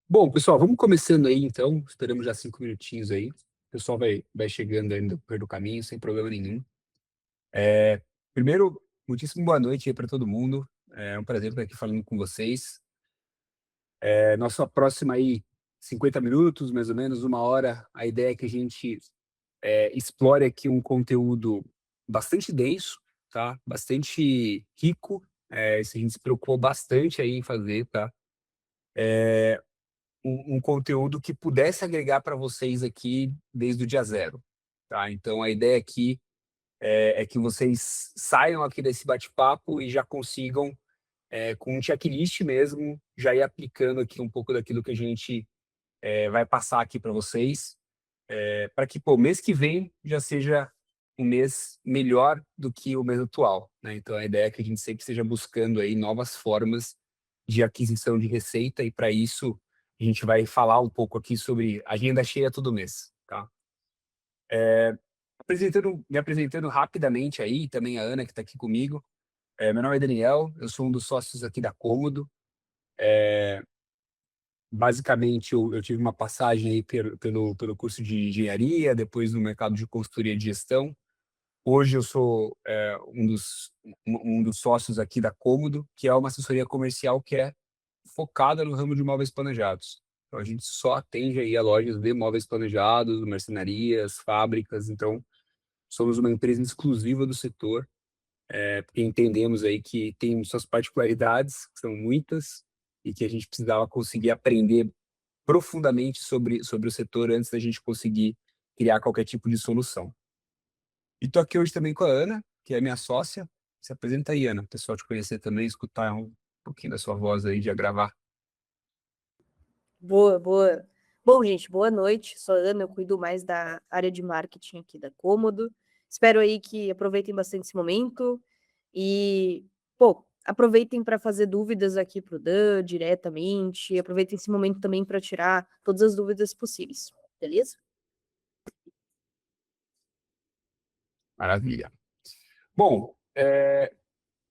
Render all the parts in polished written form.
Bom, pessoal, vamos começando aí, então. Esperamos já 5 minutinhos aí. O pessoal vai chegando ainda pelo caminho, sem problema nenhum. Primeiro, muitíssimo boa noite aí para todo mundo. É um prazer estar aqui falando com vocês. Nossa próxima aí, 50 minutos, mais ou menos, 1 hora. A ideia é que a gente explore aqui um conteúdo bastante denso, tá? Bastante rico. Isso a gente se preocupou bastante aí em fazer, tá? Um conteúdo que pudesse agregar para vocês aqui desde o dia zero, tá? Então, a ideia aqui é que vocês saiam aqui desse bate-papo e já consigam, com um checklist mesmo, já ir aplicando aqui um pouco daquilo que a gente vai passar aqui para vocês, para que, pô, mês que vem já seja um mês melhor do que o mês atual, né? Então, a ideia é que a gente sempre esteja buscando aí novas formas de aquisição de receita e, para isso, a gente vai falar um pouco aqui sobre agenda cheia todo mês, tá? Me apresentando rapidamente aí, também a Ana, que está aqui comigo. Meu nome é Daniel, eu sou um dos sócios aqui da Cômodo. Basicamente, eu tive uma passagem aí pelo curso de engenharia, depois no mercado de consultoria de gestão. Hoje eu sou um dos sócios aqui da Cômodo, que é uma assessoria comercial que é focada no ramo de móveis planejados. Então, a gente só atende aí a lojas de móveis planejados, marcenarias, fábricas. Então, somos uma empresa exclusiva do setor, porque entendemos aí que tem suas particularidades, que são muitas, e que a gente precisava conseguir aprender profundamente sobre o setor antes da gente conseguir criar qualquer tipo de solução. E tô aqui hoje também com a Ana, que é minha sócia. Se apresenta aí, Ana, o pessoal te conhecer também, escutar um pouquinho da sua voz aí, de gravar. Boa, boa. Bom, gente, boa noite. Sou a Ana, eu cuido mais da área de marketing aqui da Cômodo. Espero aí que aproveitem bastante esse momento e, pô, aproveitem para fazer dúvidas aqui pro Dan diretamente. Aproveitem esse momento também para tirar todas as dúvidas possíveis, beleza? Maravilha. Bom,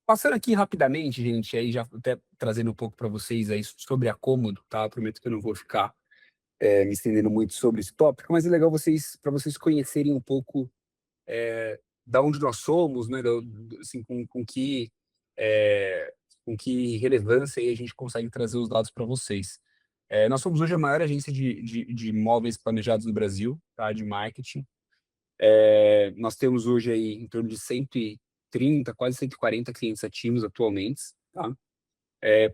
passando aqui rapidamente, gente, aí já até trazendo um pouco para vocês aí sobre a Cômodo, tá? Prometo que eu não vou ficar me estendendo muito sobre esse tópico, mas é legal para vocês conhecerem um pouco da onde nós somos, né? Assim, é, com que relevância aí a gente consegue trazer os dados para vocês. Nós somos hoje a maior agência de imóveis planejados do Brasil, tá? De marketing. Nós temos hoje aí em torno de 130, quase 140 clientes ativos atualmente, tá?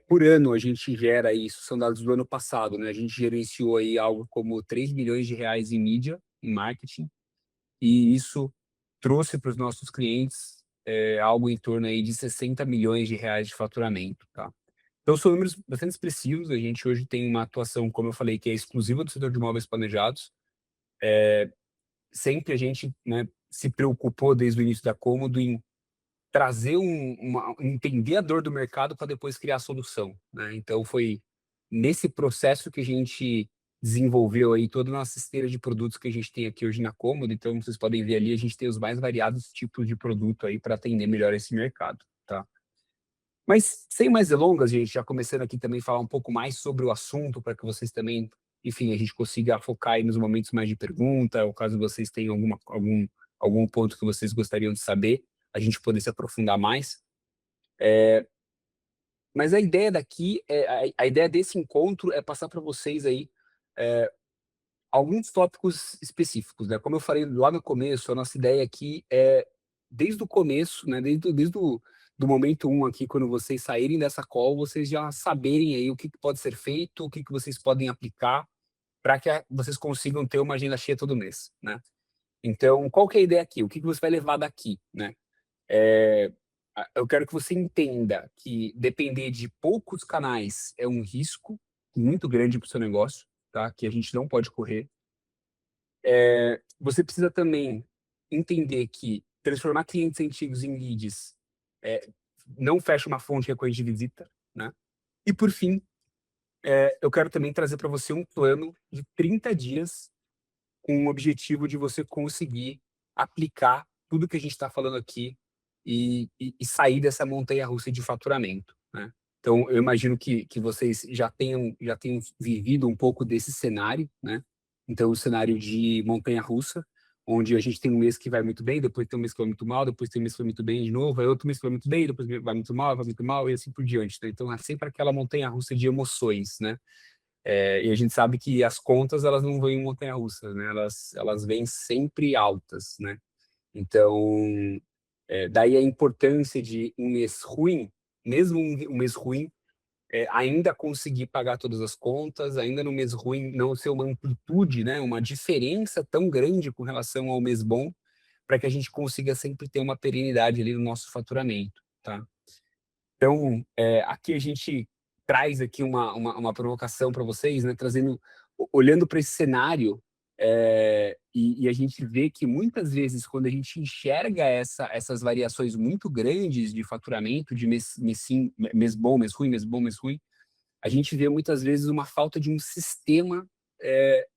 Por ano, a gente gera isso, são dados do ano passado, né? A gente gerenciou aí algo como 3 bilhões de reais em mídia, em marketing, e isso trouxe para os nossos clientes algo em torno aí de 60 milhões de reais de faturamento, tá? Então, são números bastante expressivos. A gente hoje tem uma atuação, como eu falei, que é exclusiva do setor de imóveis planejados. Sempre a gente, né, se preocupou desde o início da Cômodo em trazer entender a dor do mercado para depois criar a solução, né? Então foi nesse processo que a gente desenvolveu aí toda a nossa esteira de produtos que a gente tem aqui hoje na Cômodo. Então vocês podem ver ali, a gente tem os mais variados tipos de produto aí para atender melhor esse mercado, tá? Mas sem mais delongas, gente, já começando aqui também a falar um pouco mais sobre o assunto para que vocês também, enfim, a gente consiga focar aí nos momentos mais de pergunta, ou caso vocês tenham algum ponto que vocês gostariam de saber, a gente poder se aprofundar mais. Mas a ideia daqui, a ideia desse encontro é passar para vocês aí alguns tópicos específicos, né? Como eu falei lá no começo, a nossa ideia aqui é, desde o começo, né? Desde o momento um aqui, quando vocês saírem dessa call, vocês já saberem aí o que pode ser feito, o que vocês podem aplicar para que vocês consigam ter uma agenda cheia todo mês, né? Então, qual que é a ideia aqui? O que você vai levar daqui, né? É, eu quero que você entenda que depender de poucos canais é um risco muito grande para o seu negócio, tá? Que a gente não pode correr. Você precisa também entender que transformar clientes antigos em leads é, não fecha uma fonte recorrente de visita, né? E por fim, eu quero também trazer para você um plano de 30 dias com o objetivo de você conseguir aplicar tudo que a gente está falando aqui e sair dessa montanha-russa de faturamento, né? Então, eu imagino que vocês já tenham vivido um pouco desse cenário, né? Então, o cenário de montanha-russa, onde a gente tem um mês que vai muito bem, depois tem um mês que vai muito mal, depois tem um mês que vai muito bem de novo, aí outro mês que vai muito bem, depois vai muito mal, e assim por diante, né? Então, é sempre aquela montanha-russa de emoções, né? E a gente sabe que as contas, elas não vêm em montanha-russa, né? Elas vêm sempre altas, né? Então, daí a importância de um mês ruim, mesmo um mês ruim, ainda conseguir pagar todas as contas, ainda no mês ruim não ser uma amplitude, né, uma diferença tão grande com relação ao mês bom, para que a gente consiga sempre ter uma perenidade ali no nosso faturamento, tá? Então, aqui a gente traz aqui uma provocação para vocês, né, olhando para esse cenário, e a gente vê que muitas vezes, quando a gente enxerga essas variações muito grandes de faturamento, de mês bom, mês ruim, mês bom, mês ruim, a gente vê muitas vezes uma falta de um sistema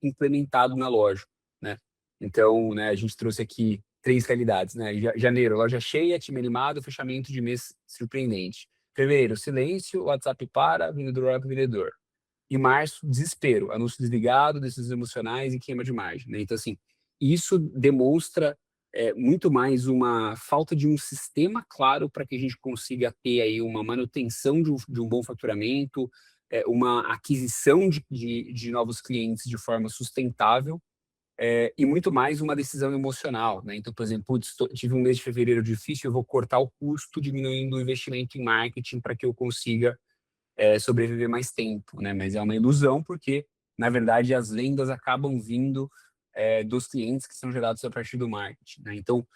implementado na loja, né? Então, né, a gente trouxe aqui 3 realidades, né? Janeiro, loja cheia, time animado, fechamento de mês surpreendente. Fevereiro, silêncio, WhatsApp para, vendedor olha para vendedor. E março, desespero, anúncio desligado, decisões emocionais e queima de margem, né? Então, assim, isso demonstra muito mais uma falta de um sistema claro para que a gente consiga ter aí uma manutenção de um bom faturamento, uma aquisição de novos clientes de forma sustentável, e muito mais uma decisão emocional, né? Então, por exemplo, putz, tive um mês de fevereiro difícil, eu vou cortar o custo diminuindo o investimento em marketing para que eu consiga sobreviver mais tempo, né? Mas é uma ilusão porque, na verdade, as vendas acabam vindo dos clientes que são gerados a partir do marketing, né? Então,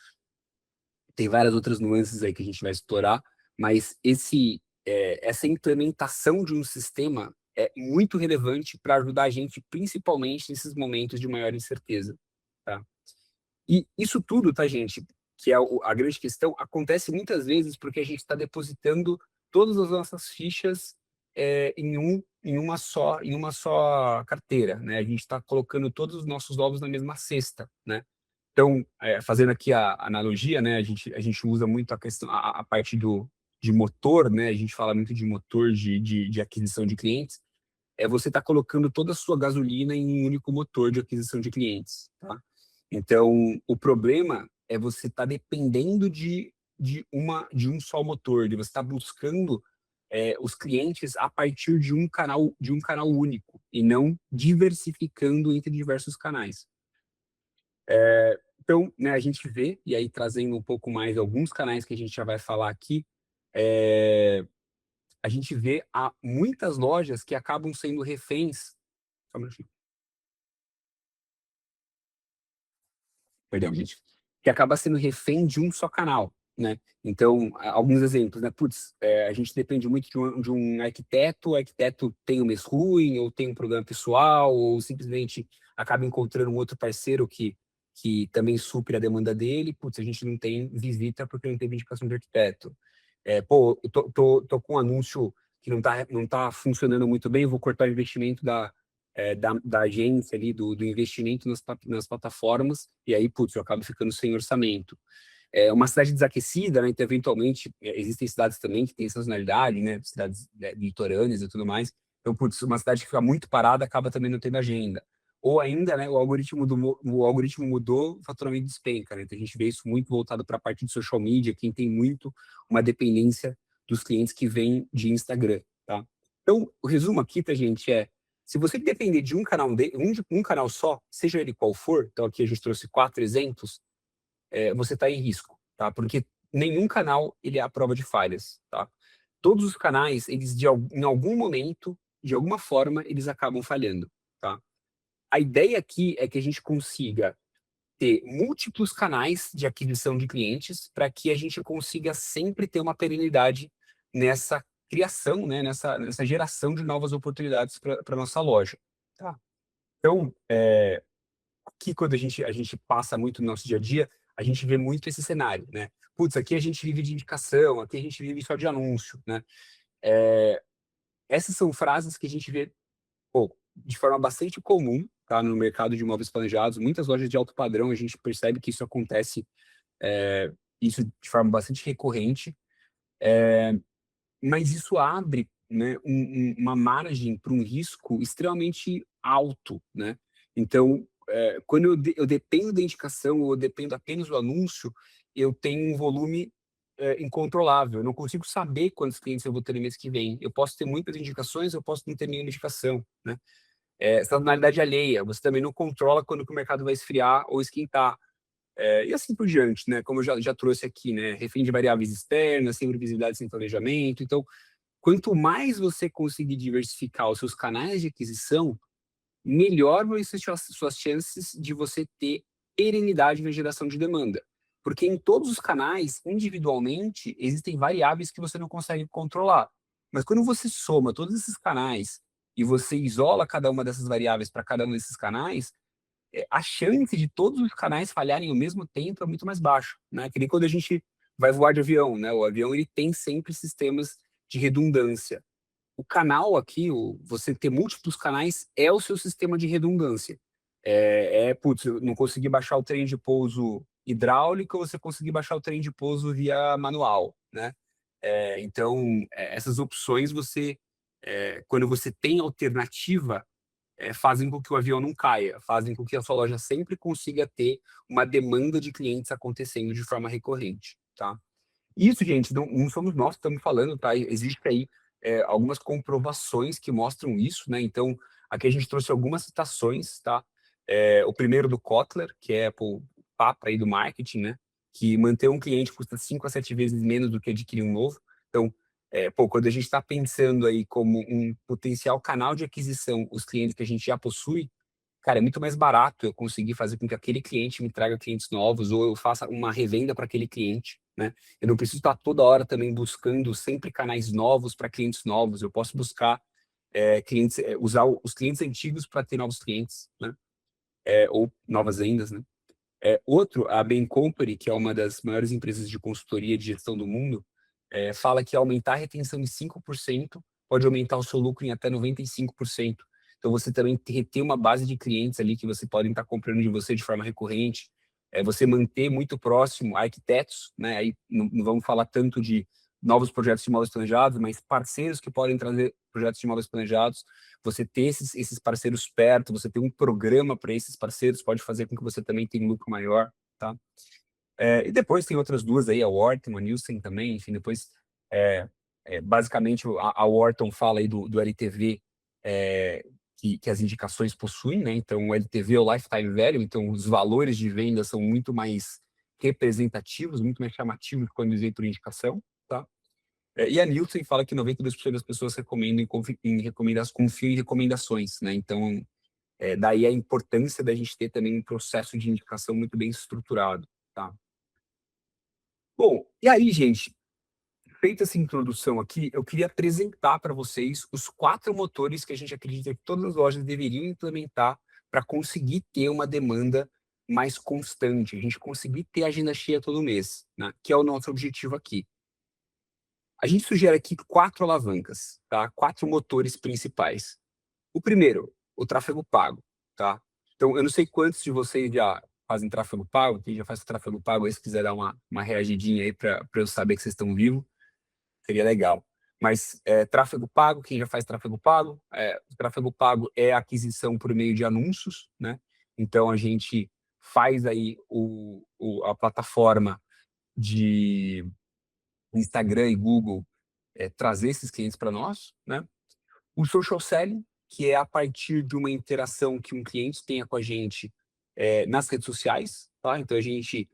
tem várias outras nuances aí que a gente vai explorar, mas essa implementação de um sistema é muito relevante para ajudar a gente, principalmente nesses momentos de maior incerteza, tá? E isso tudo, tá, gente, que é a grande questão, acontece muitas vezes porque a gente está depositando todas as nossas fichas em uma só carteira, né? A gente está colocando todos os nossos ovos na mesma cesta, né? Então, fazendo aqui a analogia, né? A gente usa muito a questão, a parte de motor, né? A gente fala muito de motor de aquisição de clientes. Você está colocando toda a sua gasolina em um único motor de aquisição de clientes, tá? Então, o problema é você estar dependendo de um só motor, de você estar buscando os clientes a partir de um canal único e não diversificando entre diversos canais. Então, né, a gente vê, e aí trazendo um pouco mais alguns canais que a gente já vai falar aqui, a gente vê muitas lojas que acabam sendo reféns. Só um minutinho. Perdão, gente. Que acaba sendo refém de um só canal, né? Então, alguns exemplos, né? Putz, a gente depende muito de um arquiteto, o arquiteto tem um mês ruim, ou tem um problema pessoal, ou simplesmente acaba encontrando um outro parceiro que também supre a demanda dele. Putz, a gente não tem visita porque não teve indicação de arquiteto. Pô, eu tô com um anúncio que não tá funcionando muito bem, eu vou cortar o investimento da agência ali, do investimento nas plataformas, e aí, putz, eu acabo ficando sem orçamento. Uma cidade desaquecida, né, então, eventualmente, existem cidades também que têm sazonalidade, né, cidades litorâneas e tudo mais, então, putz, uma cidade que fica muito parada acaba também não tendo agenda. Ou ainda, né, o algoritmo mudou, o faturamento despenca, né, então a gente vê isso muito voltado para a parte de social media, quem tem muito uma dependência dos clientes que vêm de Instagram, tá? Então, o resumo aqui, tá, gente, se você depender de um canal só, seja ele qual for, então aqui a gente trouxe 4 exemplos, você está em risco, tá? Porque nenhum canal ele é a prova de falhas, tá? Todos os canais, em algum momento, de alguma forma, eles acabam falhando, tá? A ideia aqui é que a gente consiga ter múltiplos canais de aquisição de clientes para que a gente consiga sempre ter uma perenidade nessa criação, né, nessa geração de novas oportunidades para nossa loja, tá? Então, aqui quando a gente passa muito no nosso dia a dia, a gente vê muito esse cenário, né? Putz, aqui a gente vive de indicação, aqui a gente vive só de anúncio, né? Essas são frases que a gente vê, pô, de forma bastante comum, tá? No mercado de imóveis planejados, muitas lojas de alto padrão, a gente percebe que isso acontece, isso de forma bastante recorrente, mas isso abre né, uma margem para um risco extremamente alto, né? Então, quando eu dependo da indicação ou eu dependo apenas do anúncio, eu tenho um volume incontrolável. Eu não consigo saber quantos clientes eu vou ter no mês que vem. Eu posso ter muitas indicações, eu posso não ter nenhuma indicação, né? Sazonalidade alheia, você também não controla quando que o mercado vai esfriar ou esquentar. E assim por diante, né? Como eu já trouxe aqui, né? Refém de variáveis externas, sem previsibilidade, sem planejamento. Então, quanto mais você conseguir diversificar os seus canais de aquisição, melhor vão ser suas chances de você ter perenidade na geração de demanda. Porque em todos os canais, individualmente, existem variáveis que você não consegue controlar. Mas quando você soma todos esses canais e você isola cada uma dessas variáveis para cada um desses canais, a chance de todos os canais falharem ao mesmo tempo é muito mais baixa, né? Que nem quando a gente vai voar de avião, né? O avião ele tem sempre sistemas de redundância. O canal aqui, você ter múltiplos canais é o seu sistema de redundância. Putz, eu não consegui baixar o trem de pouso hidráulico, você conseguir baixar o trem de pouso via manual, né? Então, essas opções quando você tem alternativa, fazem com que o avião não caia, fazem com que a sua loja sempre consiga ter uma demanda de clientes acontecendo de forma recorrente, tá? Isso, gente, não somos nós que estamos falando, tá? Existe aí algumas comprovações que mostram isso, né? Então, aqui a gente trouxe algumas citações, tá? O primeiro do Kotler, que é o papa aí do marketing, né? Que manter um cliente custa 5 a 7 vezes menos do que adquirir um novo. Então, quando a gente está pensando aí como um potencial canal de aquisição, os clientes que a gente já possui, cara, é muito mais barato eu conseguir fazer com que aquele cliente me traga clientes novos ou eu faça uma revenda para aquele cliente, né? Eu não preciso estar toda hora também buscando sempre canais novos para clientes novos. Eu posso buscar clientes, usar os clientes antigos para ter novos clientes, né? Ou novas vendas, né? Outro, a Bain Company, que é uma das maiores empresas de consultoria de gestão do mundo, fala que aumentar a retenção em 5% pode aumentar o seu lucro em até 95%. Então, você também reter uma base de clientes ali que você podem estar comprando de você de forma recorrente, você manter muito próximo arquitetos, né? Aí não vamos falar tanto de novos projetos de imóveis planejados, mas parceiros que podem trazer projetos de imóveis planejados, você ter esses parceiros perto, você ter um programa para esses parceiros pode fazer com que você também tenha um lucro maior, tá? E depois tem outras duas aí, a Wharton, a Nielsen também, enfim, depois, basicamente, a Wharton fala aí do LTV, que as indicações possuem, né? Então, o LTV é o Lifetime Value, então os valores de venda são muito mais representativos, muito mais chamativos quando dizem por indicação, tá? E a Nielsen fala que 92% das pessoas recomendam confiam em recomendações, né? Então, daí a importância da gente ter também um processo de indicação muito bem estruturado, tá? Bom, e aí, gente, feita essa introdução aqui, eu queria apresentar para vocês os 4 motores que a gente acredita que todas as lojas deveriam implementar para conseguir ter uma demanda mais constante, a gente conseguir ter agenda cheia todo mês, né? Que é o nosso objetivo aqui. A gente sugere aqui 4 alavancas, tá? 4 motores principais. O primeiro, o tráfego pago, tá? Então, eu não sei quantos de vocês já fazem tráfego pago, quem já faz tráfego pago aí, se quiser dar uma reagidinha aí para eu saber que vocês estão vivos, seria legal. Mas tráfego pago, quem já faz tráfego pago, o tráfego pago é aquisição por meio de anúncios, né? Então, a gente faz aí a plataforma de Instagram e Google trazer esses clientes para nós, né? O social selling, que é a partir de uma interação que um cliente tenha com a gente nas redes sociais, tá? Então a gente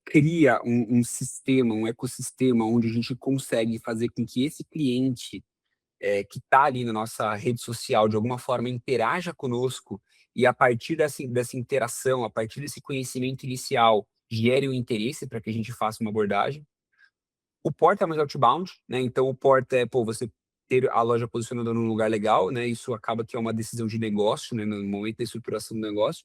cria um sistema, um ecossistema onde a gente consegue fazer com que esse cliente que está ali na nossa rede social de alguma forma interaja conosco e a partir dessa interação, a partir desse conhecimento inicial, gere o interesse para que a gente faça uma abordagem. O porta é mais outbound, né? Então o porta você ter a loja posicionada num lugar legal, né? Isso acaba que é uma decisão de negócio, né? No momento da estruturação do negócio.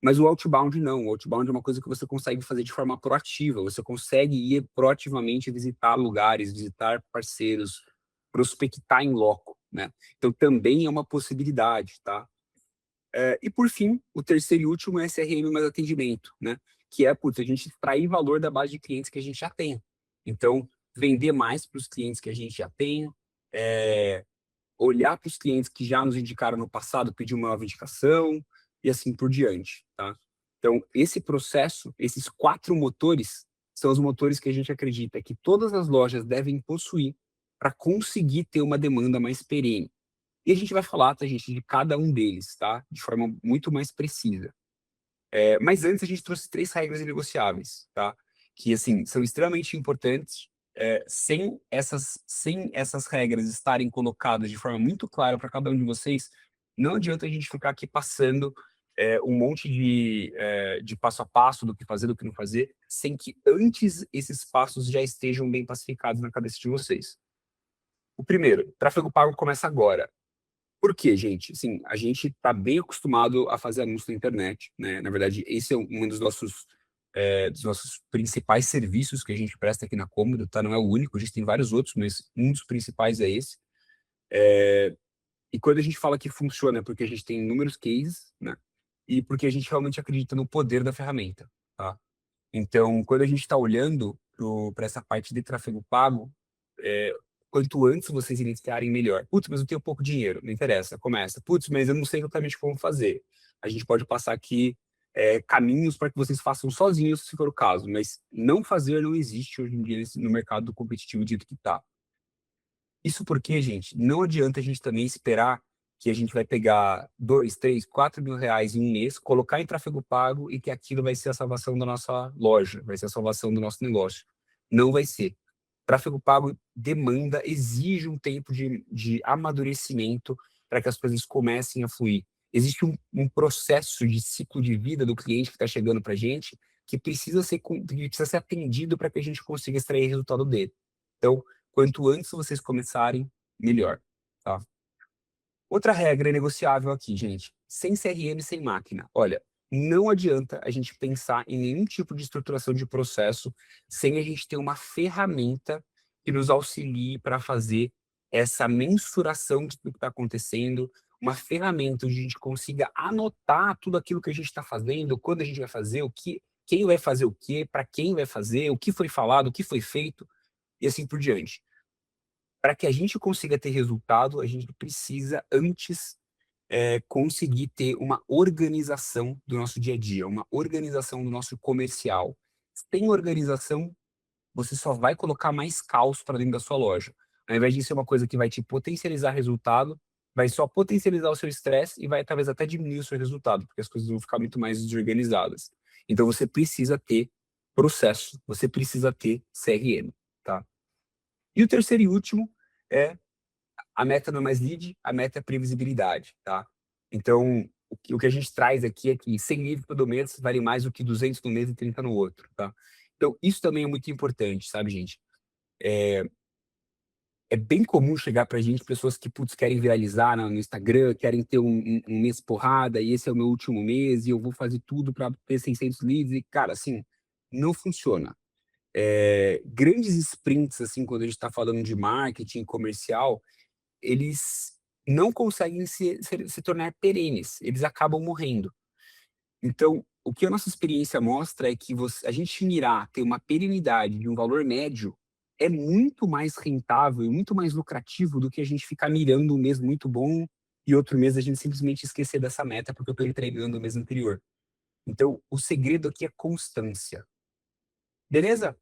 Mas o outbound não. O outbound é uma coisa que você consegue fazer de forma proativa. Você consegue ir proativamente visitar lugares, visitar parceiros, prospectar em loco, né? Então também é uma possibilidade, tá? E por fim, o terceiro e último é SRM mais atendimento, né? Que é, a gente extrair valor da base de clientes que a gente já tem. Então, vender mais para os clientes que a gente já tem, olhar para os clientes que já nos indicaram no passado, pedir uma nova indicação e assim por diante, tá? Então, esse processo, esses 4 motores, são os motores que a gente acredita que todas as lojas devem possuir para conseguir ter uma demanda mais perene. E a gente vai falar, tá, gente, de cada um deles, tá? De forma muito mais precisa. Mas antes a gente trouxe 3 regras inegociáveis, tá? Que, assim, são extremamente importantes. Sem essas regras estarem colocadas de forma muito clara para cada um de vocês, não adianta a gente ficar aqui passando um monte de passo a passo do que fazer, do que não fazer, sem que antes esses passos já estejam bem pacificados na cabeça de vocês. O primeiro, tráfego pago começa agora. Por quê, gente? Assim, a gente está bem acostumado a fazer anúncio na internet, né? Na verdade, esse é um dos nossos principais serviços que a gente presta aqui na Cômodo, tá? Não é o único, a gente tem vários outros, mas um dos principais é esse. E quando a gente fala que funciona, é porque a gente tem inúmeros cases, né? E porque a gente realmente acredita no poder da ferramenta, tá? Então, quando a gente está olhando para essa parte de tráfego pago, é, quanto antes vocês iniciarem, melhor. Putz, mas eu tenho pouco dinheiro. Não interessa, começa. Putz, mas eu não sei exatamente como fazer. A gente pode passar aqui caminhos para que vocês façam sozinhos, se for o caso. Mas não fazer não existe hoje em dia no mercado competitivo dito que está. Isso porque, gente, não adianta a gente também esperar que a gente vai pegar 2, 3, 4 mil reais em um mês, colocar em tráfego pago e que aquilo vai ser a salvação da nossa loja, vai ser a salvação do nosso negócio. Não vai ser. Tráfego pago demanda, exige um tempo de amadurecimento para que as coisas comecem a fluir. Existe um processo de ciclo de vida do cliente que está chegando para a gente que precisa ser atendido para que a gente consiga extrair resultado dele. Então, quanto antes vocês começarem, melhor, tá? Outra regra negociável aqui, gente. Sem CRM, sem máquina. Olha, não adianta a gente pensar em nenhum tipo de estruturação de processo sem a gente ter uma ferramenta que nos auxilie para fazer essa mensuração de tudo que está acontecendo, uma ferramenta onde a gente consiga anotar tudo aquilo que a gente está fazendo, quando a gente vai fazer, quem vai fazer o quê, para quem vai fazer, o que foi falado, o que foi feito, e assim por diante. Para que a gente consiga ter resultado, a gente precisa antes conseguir ter uma organização do nosso dia a dia, uma organização do nosso comercial. Sem organização, você só vai colocar mais caos para dentro da sua loja. Ao invés de ser uma coisa que vai te potencializar resultado, vai só potencializar o seu estresse e vai talvez até diminuir o seu resultado, porque as coisas vão ficar muito mais desorganizadas. Então você precisa ter processo, você precisa ter CRM, tá? E o terceiro e último é a meta não é mais lead, a meta é previsibilidade, tá? Então, o que a gente traz aqui é que 100 leads todo mês vale mais do que 200 no mês e 30 no outro, tá? Então, isso também é muito importante, sabe, gente? É bem comum chegar pra gente pessoas que, putz, querem viralizar no Instagram, querem ter um mês porrada, e esse é o meu último mês, e eu vou fazer tudo para ter 600 leads, e, cara, assim, não funciona. Grandes sprints, assim, quando a gente está falando de marketing comercial, eles não conseguem se tornar perenes, eles acabam morrendo. Então, o que a nossa experiência mostra é que a gente mirar ter uma perenidade de um valor médio é muito mais rentável e muito mais lucrativo do que a gente ficar mirando um mês muito bom e outro mês a gente simplesmente esquecer dessa meta porque eu estou entregando o mês anterior. Então, o segredo aqui é constância. Beleza?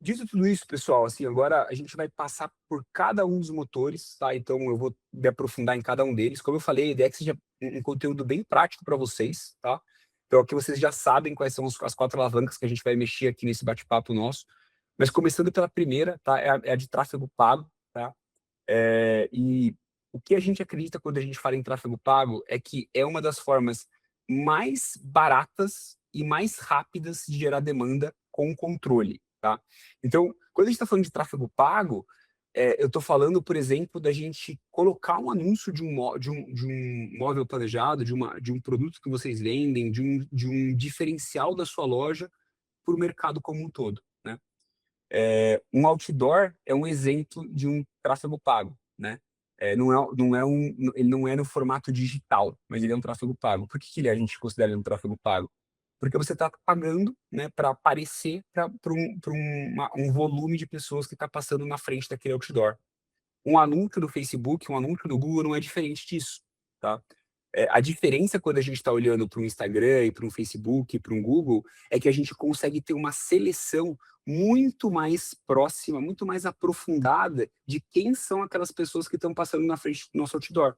Dito tudo isso, pessoal, assim, agora a gente vai passar por cada um dos motores, tá? Então eu vou me aprofundar em cada um deles. Como eu falei, a ideia é que seja um conteúdo bem prático para vocês, tá? Então aqui vocês já sabem quais são as 4 alavancas que a gente vai mexer aqui nesse bate-papo nosso. Mas começando pela primeira, tá? É a de tráfego pago, tá? E o que a gente acredita quando a gente fala em tráfego pago é que é uma das formas mais baratas e mais rápidas de gerar demanda com controle, tá? Então, quando a gente está falando de tráfego pago, eu estou falando, por exemplo, da gente colocar um anúncio de um móvel planejado, de um produto que vocês vendem, de um diferencial da sua loja para o mercado como um todo, né? Um outdoor é um exemplo de um tráfego pago, né? Ele não é no formato digital, mas ele é um tráfego pago. Por que a gente considera ele um tráfego pago? Porque você está pagando, né, para aparecer para um volume de pessoas que está passando na frente daquele outdoor. Um anúncio do Facebook, um anúncio do Google não é diferente disso, tá? A diferença quando a gente está olhando para um Instagram e para um Facebook, para um Google, é que a gente consegue ter uma seleção muito mais próxima, muito mais aprofundada de quem são aquelas pessoas que estão passando na frente do nosso outdoor.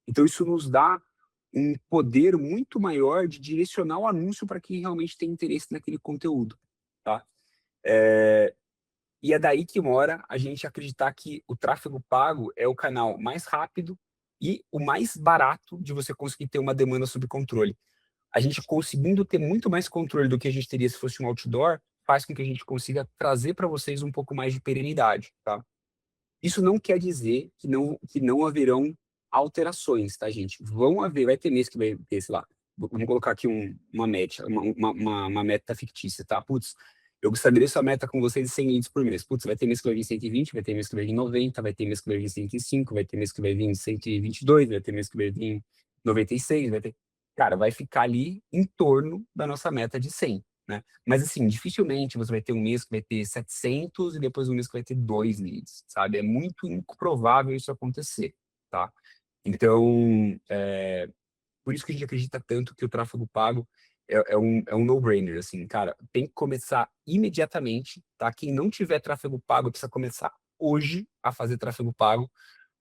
Então, isso nos dá um poder muito maior de direcionar o anúncio para quem realmente tem interesse naquele conteúdo, tá? E é daí que mora a gente acreditar que o tráfego pago é o canal mais rápido e o mais barato de você conseguir ter uma demanda sob controle. A gente conseguindo ter muito mais controle do que a gente teria se fosse um outdoor, faz com que a gente consiga trazer para vocês um pouco mais de perenidade, tá? Isso não quer dizer que não haverão alterações, tá, gente? Vão haver, vai ter mês que vai ter, sei lá, vamos colocar aqui uma meta, uma meta fictícia, tá? Putz, eu estabeleço a meta com vocês de 100 leads por mês. Putz, vai ter mês que vai vir 120, vai ter mês que vai vir 90, vai ter mês que vai vir 105, vai ter mês que vai vir 122, vai ter mês que vai vir 96, vai ter... Cara, vai ficar ali em torno da nossa meta de 100, né? Mas, assim, dificilmente você vai ter um mês que vai ter 700 e depois um mês que vai ter 2 leads, sabe? É muito improvável isso acontecer, tá? Então, por isso que a gente acredita tanto que o tráfego pago é um no-brainer, assim, cara, tem que começar imediatamente, tá? Quem não tiver tráfego pago precisa começar hoje a fazer tráfego pago,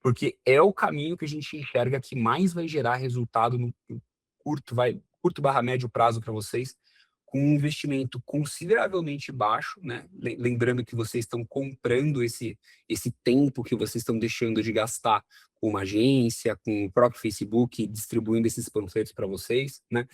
porque é o caminho que a gente enxerga que mais vai gerar resultado no curto barra médio prazo para vocês, com um investimento consideravelmente baixo, né? Lembrando que vocês estão comprando esse tempo que vocês estão deixando de gastar com uma agência, com o próprio Facebook, distribuindo esses panfletos para vocês, né?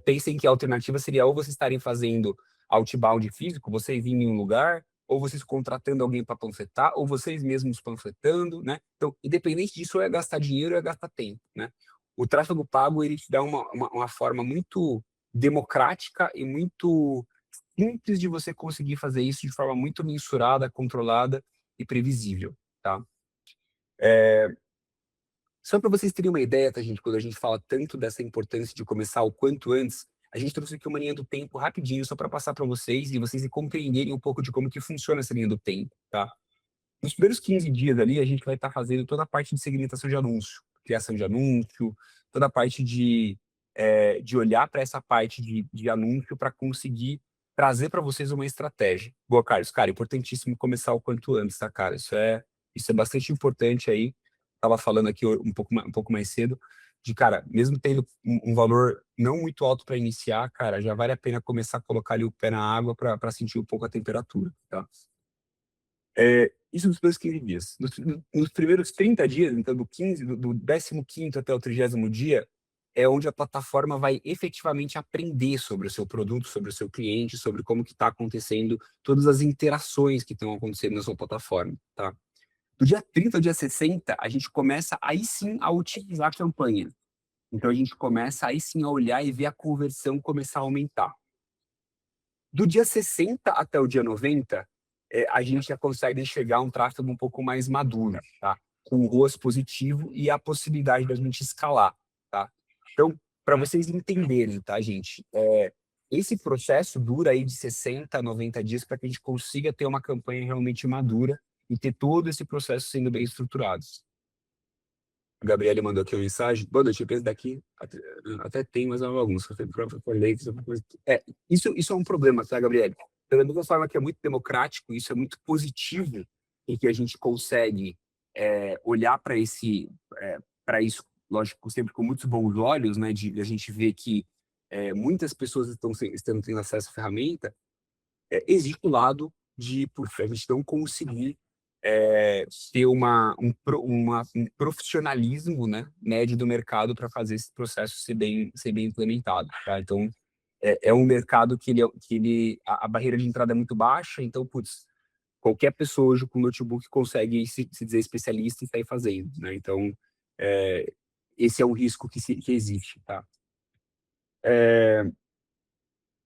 Pensem que a alternativa seria ou vocês estarem fazendo outbound físico, vocês irem em um lugar, ou vocês contratando alguém para panfletar, ou vocês mesmos panfletando, né? Então, independente disso, ou é gastar dinheiro ou é gastar tempo, né? O tráfego pago, ele te dá uma forma muito democrática e muito simples de você conseguir fazer isso de forma muito mensurada, controlada e previsível, tá? Só para vocês terem uma ideia, tá, gente? Quando a gente fala tanto dessa importância de começar o quanto antes, a gente trouxe aqui uma linha do tempo rapidinho, só para passar para vocês e vocês compreenderem um pouco de como que funciona essa linha do tempo, tá? Nos primeiros 15 dias ali, a gente vai estar fazendo toda a parte de segmentação de anúncio, criação de anúncio, toda a parte de olhar para essa parte de anúncio para conseguir trazer para vocês uma estratégia. Boa, Carlos. Cara, importantíssimo começar o quanto antes, tá, cara? Isso é bastante importante aí. Estava falando aqui um pouco mais cedo, de, cara, mesmo tendo um valor não muito alto para iniciar, cara, já vale a pena começar a colocar ali o pé na água para sentir um pouco a temperatura, tá? Isso nos primeiros 15 dias. Nos primeiros 30 dias, então do 15º até o 30º dia, é onde a plataforma vai efetivamente aprender sobre o seu produto, sobre o seu cliente, sobre como que está acontecendo, todas as interações que estão acontecendo na sua plataforma, tá? Do dia 30 ao dia 60, a gente começa aí sim a utilizar a campanha. Então a gente começa aí sim a olhar e ver a conversão começar a aumentar. Do dia 60 até o dia 90, a gente já consegue enxergar um tráfego um pouco mais maduro, tá? Com o ROAS positivo e a possibilidade da gente escalar, tá? Então, para vocês entenderem, tá, gente? Esse processo dura aí de 60 a 90 dias para que a gente consiga ter uma campanha realmente madura e ter todo esse processo sendo bem estruturado. A Gabriele mandou aqui uma mensagem. Boa noite, eu penso daqui. Até tem, mas é uma bagunça. Isso é um problema, tá, Gabriele? Da mesma forma que é muito democrático, isso é muito positivo, em que a gente consegue olhar para isso, lógico, sempre com muitos bons olhos, né? De a gente ver que muitas pessoas estão tendo acesso à ferramenta. Existe o lado de, puxa, a gente não conseguir ter um profissionalismo, né, médio do mercado para fazer esse processo ser bem implementado, tá? Então, é um mercado que a barreira de entrada é muito baixa, então, putz, qualquer pessoa hoje com notebook consegue se dizer especialista e sair fazendo, né? Então, esse é um risco que existe, tá?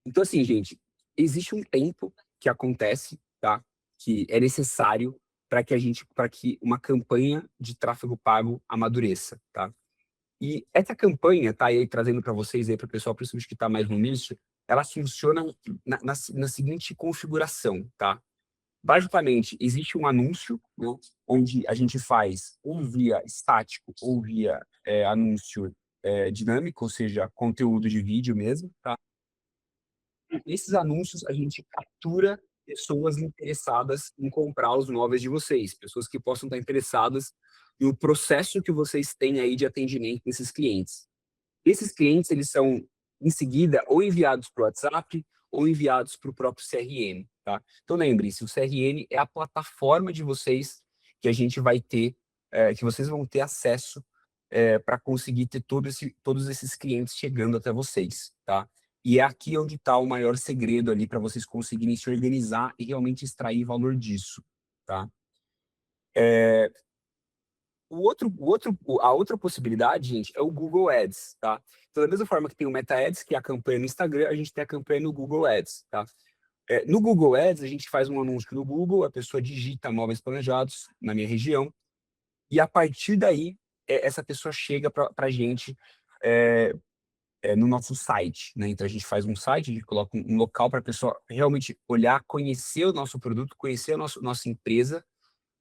Então, assim, gente, existe um tempo que acontece, tá? Que é necessário para que uma campanha de tráfego pago amadureça, tá? E essa campanha, tá aí trazendo para vocês aí, para o pessoal, principalmente que está mais no nicho, ela funciona na seguinte configuração, tá? Basicamente, existe um anúncio, né, onde a gente faz ou via estático ou via anúncio dinâmico, ou seja, conteúdo de vídeo mesmo, tá? E nesses anúncios, a gente captura pessoas interessadas em comprar os móveis de vocês, pessoas que possam estar interessadas no processo que vocês têm aí de atendimento desses clientes. Esses clientes, eles são, em seguida, ou enviados para o WhatsApp ou enviados para o próprio CRM, tá? Então, lembre-se, o CRM é a plataforma de vocês que a gente vai ter, que vocês vão ter acesso para conseguir ter todos esses clientes chegando até vocês, tá? E é aqui onde está o maior segredo ali para vocês conseguirem se organizar e realmente extrair valor disso, tá? A outra possibilidade, gente, é o Google Ads, tá? Então, da mesma forma que tem o Meta Ads, que é a campanha no Instagram, a gente tem a campanha no Google Ads, tá? No Google Ads, a gente faz um anúncio no Google, a pessoa digita móveis planejados na minha região, e a partir daí, essa pessoa chega para a gente no nosso site, né? Então, a gente faz um site, a gente coloca um local para a pessoa realmente olhar, conhecer o nosso produto, conhecer a nossa empresa,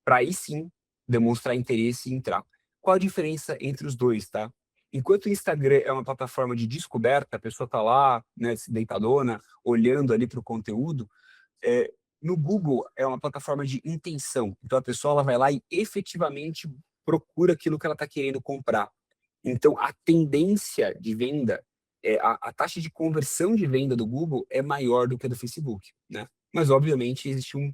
para aí sim demonstrar interesse e entrar. Qual a diferença entre os dois, tá? Enquanto o Instagram é uma plataforma de descoberta, a pessoa está lá, né, deitadona, olhando ali para o conteúdo, no Google é uma plataforma de intenção. Então a pessoa ela vai lá e efetivamente procura aquilo que ela está querendo comprar. Então a tendência de venda, a taxa de conversão de venda do Google é maior do que a do Facebook, né? Mas obviamente existe um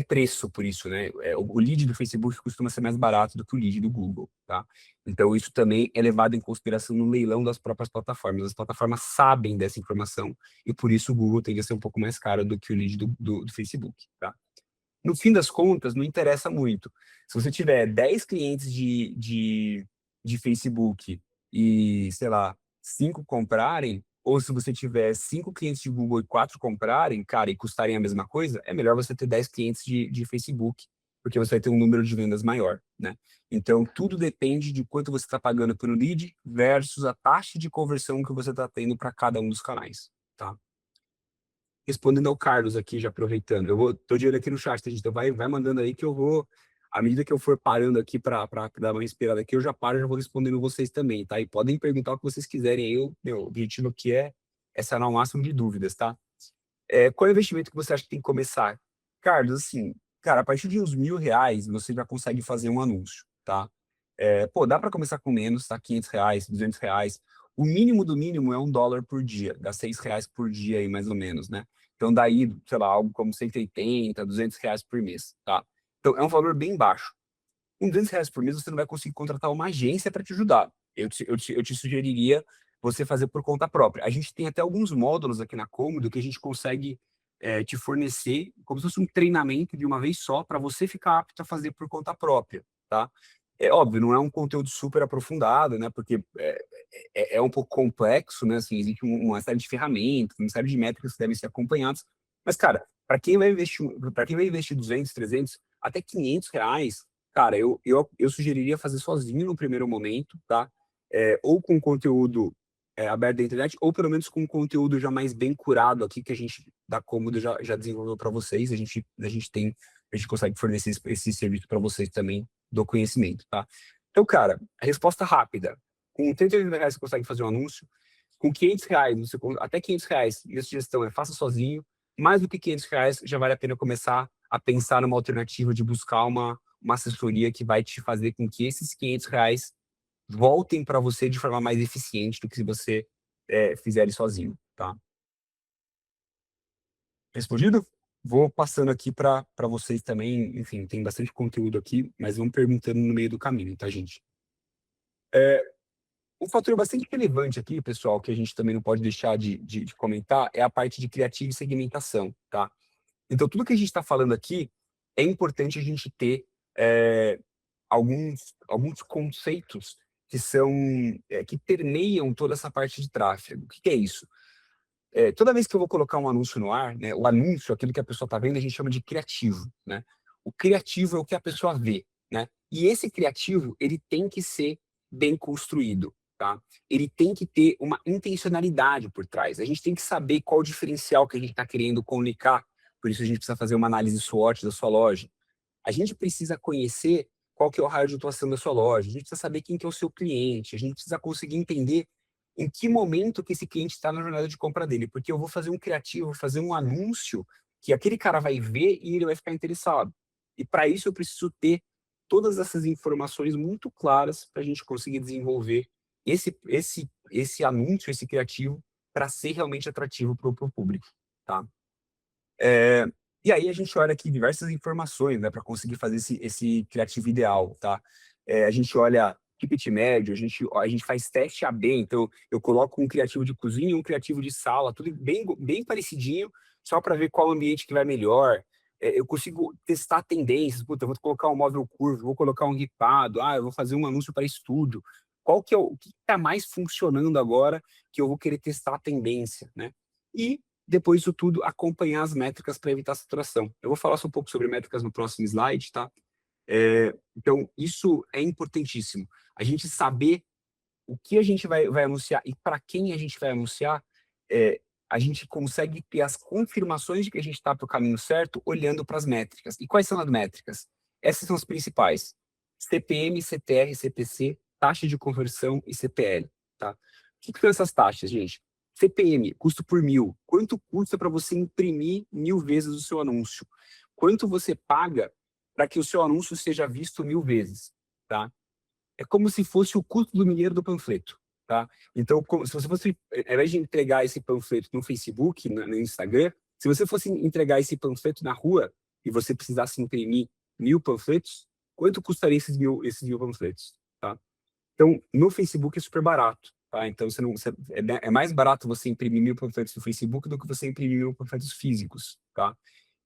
preço por isso, né? O lead do Facebook costuma ser mais barato do que o lead do Google, tá? Então isso também é levado em consideração no leilão das próprias plataformas. As plataformas sabem dessa informação e por isso o Google tende a ser um pouco mais caro do que o lead do Facebook, tá? No fim das contas, não interessa muito. Se você tiver 10 clientes de Facebook e, sei lá, 5 comprarem, ou se você tiver 5 clientes de Google e 4 comprarem, cara, e custarem a mesma coisa, é melhor você ter 10 clientes de Facebook, porque você vai ter um número de vendas maior, né? Então, tudo depende de quanto você está pagando pelo lead versus a taxa de conversão que você está tendo para cada um dos canais, tá? Respondendo ao Carlos aqui, já aproveitando. Tô de olho aqui no chat, tá, gente? Então vai mandando aí que eu vou, à medida que eu for parando aqui para dar uma inspirada aqui, eu já paro e já vou respondendo vocês também, tá? E podem perguntar o que vocês quiserem aí, meu objetivo aqui é sanar o máximo de dúvidas, tá? Qual é o investimento que você acha que tem que começar? Carlos, assim, cara, a partir de uns R$ 1.000, você já consegue fazer um anúncio, tá? Pô, dá para começar com menos, tá? R$ 500, R$ 200. O mínimo do mínimo é $1 por dia, dá R$ 6 por dia aí, mais ou menos, né? Então, daí, sei lá, algo como 180, R$ 200 por mês, tá? Então, é um valor bem baixo. Com R$ 200 por mês, você não vai conseguir contratar uma agência para te ajudar. Eu te sugeriria você fazer por conta própria. A gente tem até alguns módulos aqui na Cômodo que a gente consegue te fornecer como se fosse um treinamento de uma vez só para você ficar apto a fazer por conta própria, tá? É óbvio, não é um conteúdo super aprofundado, né? Porque é um pouco complexo, né? Assim, existe uma série de ferramentas, uma série de métricas que devem ser acompanhadas. Mas, cara, para quem vai investir 200, 300, até R$ 500, cara, eu sugeriria fazer sozinho no primeiro momento, tá? Ou com conteúdo aberto da internet, ou pelo menos com conteúdo já mais bem curado aqui, que a gente da Cômodo já desenvolveu para vocês. A gente consegue fornecer esse serviço para vocês também do conhecimento, tá? Então, cara, a resposta rápida. Com R$ 30 você consegue fazer um anúncio. Com R$ 500, até R$ 500, minha sugestão é faça sozinho. Mais do que R$ 500, já vale a pena começar a pensar numa alternativa de buscar uma assessoria que vai te fazer com que esses R$ 500 voltem para você de forma mais eficiente do que se você fizer ele sozinho, tá? Respondido? Vou passando aqui para vocês também. Enfim, tem bastante conteúdo aqui, mas vão perguntando no meio do caminho, tá, gente? Um fator bastante relevante aqui, pessoal, que a gente também não pode deixar de comentar, é a parte de criativo e segmentação, tá? Então, tudo que a gente está falando aqui, é importante a gente ter alguns conceitos que permeiam toda essa parte de tráfego. O que é isso? Toda vez que eu vou colocar um anúncio no ar, né, o anúncio, aquilo que a pessoa está vendo, a gente chama de criativo, né? O criativo é o que a pessoa vê, né? E esse criativo, ele tem que ser bem construído. tá? Ele tem que ter uma intencionalidade por trás. A gente tem que saber qual o diferencial que a gente está querendo comunicar. Por isso a gente precisa fazer uma análise SWOT da sua loja. A gente precisa conhecer qual que é o raio de atuação da sua loja. A gente precisa saber quem que é o seu cliente. A gente precisa conseguir entender em que momento que esse cliente está na jornada de compra dele. Porque eu vou fazer um criativo, vou fazer um anúncio que aquele cara vai ver e ele vai ficar interessado. E para isso eu preciso ter todas essas informações muito claras para a gente conseguir desenvolver esse anúncio, esse criativo, para ser realmente atrativo para o público, tá? E aí a gente olha aqui diversas informações, né, para conseguir fazer esse criativo ideal, tá? A gente olha ticket médio, a gente faz teste A/B, então eu coloco um criativo de cozinha e um criativo de sala, tudo bem parecidinho, só para ver qual ambiente que vai melhor. Eu consigo testar tendências, puta, eu vou colocar um móvel curvo, vou colocar um ripado, eu vou fazer um anúncio para estúdio. Qual que é o que está mais funcionando agora que eu vou querer testar a tendência, né? E depois disso tudo, acompanhar as métricas para evitar saturação. Eu vou falar só um pouco sobre métricas no próximo slide, tá? Então, isso é importantíssimo. A gente saber o que a gente vai anunciar e para quem a gente vai anunciar, a gente consegue ter as confirmações de que a gente está para o caminho certo olhando para as métricas. E quais são as métricas? Essas são as principais. CPM, CTR, CPC, taxa de conversão e CPL, tá? O que são essas taxas, gente? CPM, custo por mil. Quanto custa para você imprimir 1000 vezes o seu anúncio? Quanto você paga para que o seu anúncio seja visto 1000 vezes, tá? É como se fosse o custo do milheiro do panfleto, tá? Então, se você fosse, ao invés de entregar esse panfleto no Facebook, no Instagram, se você fosse entregar esse panfleto na rua e você precisasse imprimir 1000 panfletos, quanto custaria esses mil panfletos, tá? Então, no Facebook é super barato, tá? Então, é mais barato você imprimir 1000 panfletos no Facebook do que você imprimir 1000 panfletos físicos, tá?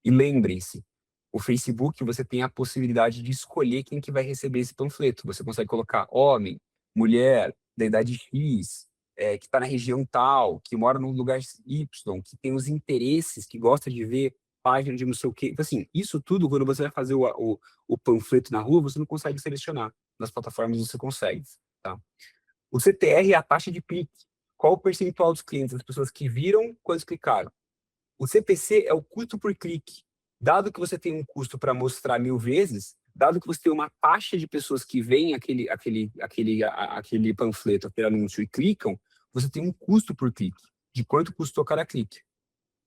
E lembrem-se, o Facebook você tem a possibilidade de escolher quem que vai receber esse panfleto. Você consegue colocar homem, mulher, da idade X, que está na região tal, que mora no lugar Y, que tem os interesses, que gosta de ver página de não sei o quê. Então, assim, isso tudo, quando você vai fazer o panfleto na rua, você não consegue selecionar. Nas plataformas você consegue, tá? O CTR é a taxa de clique. Qual o percentual dos clientes, das pessoas que viram, quantos clicaram? O CPC é o custo por clique. Dado que você tem um custo para mostrar 1000 vezes, dado que você tem uma taxa de pessoas que veem aquele panfleto, aquele anúncio e clicam, você tem um custo por clique, de quanto custou cada clique.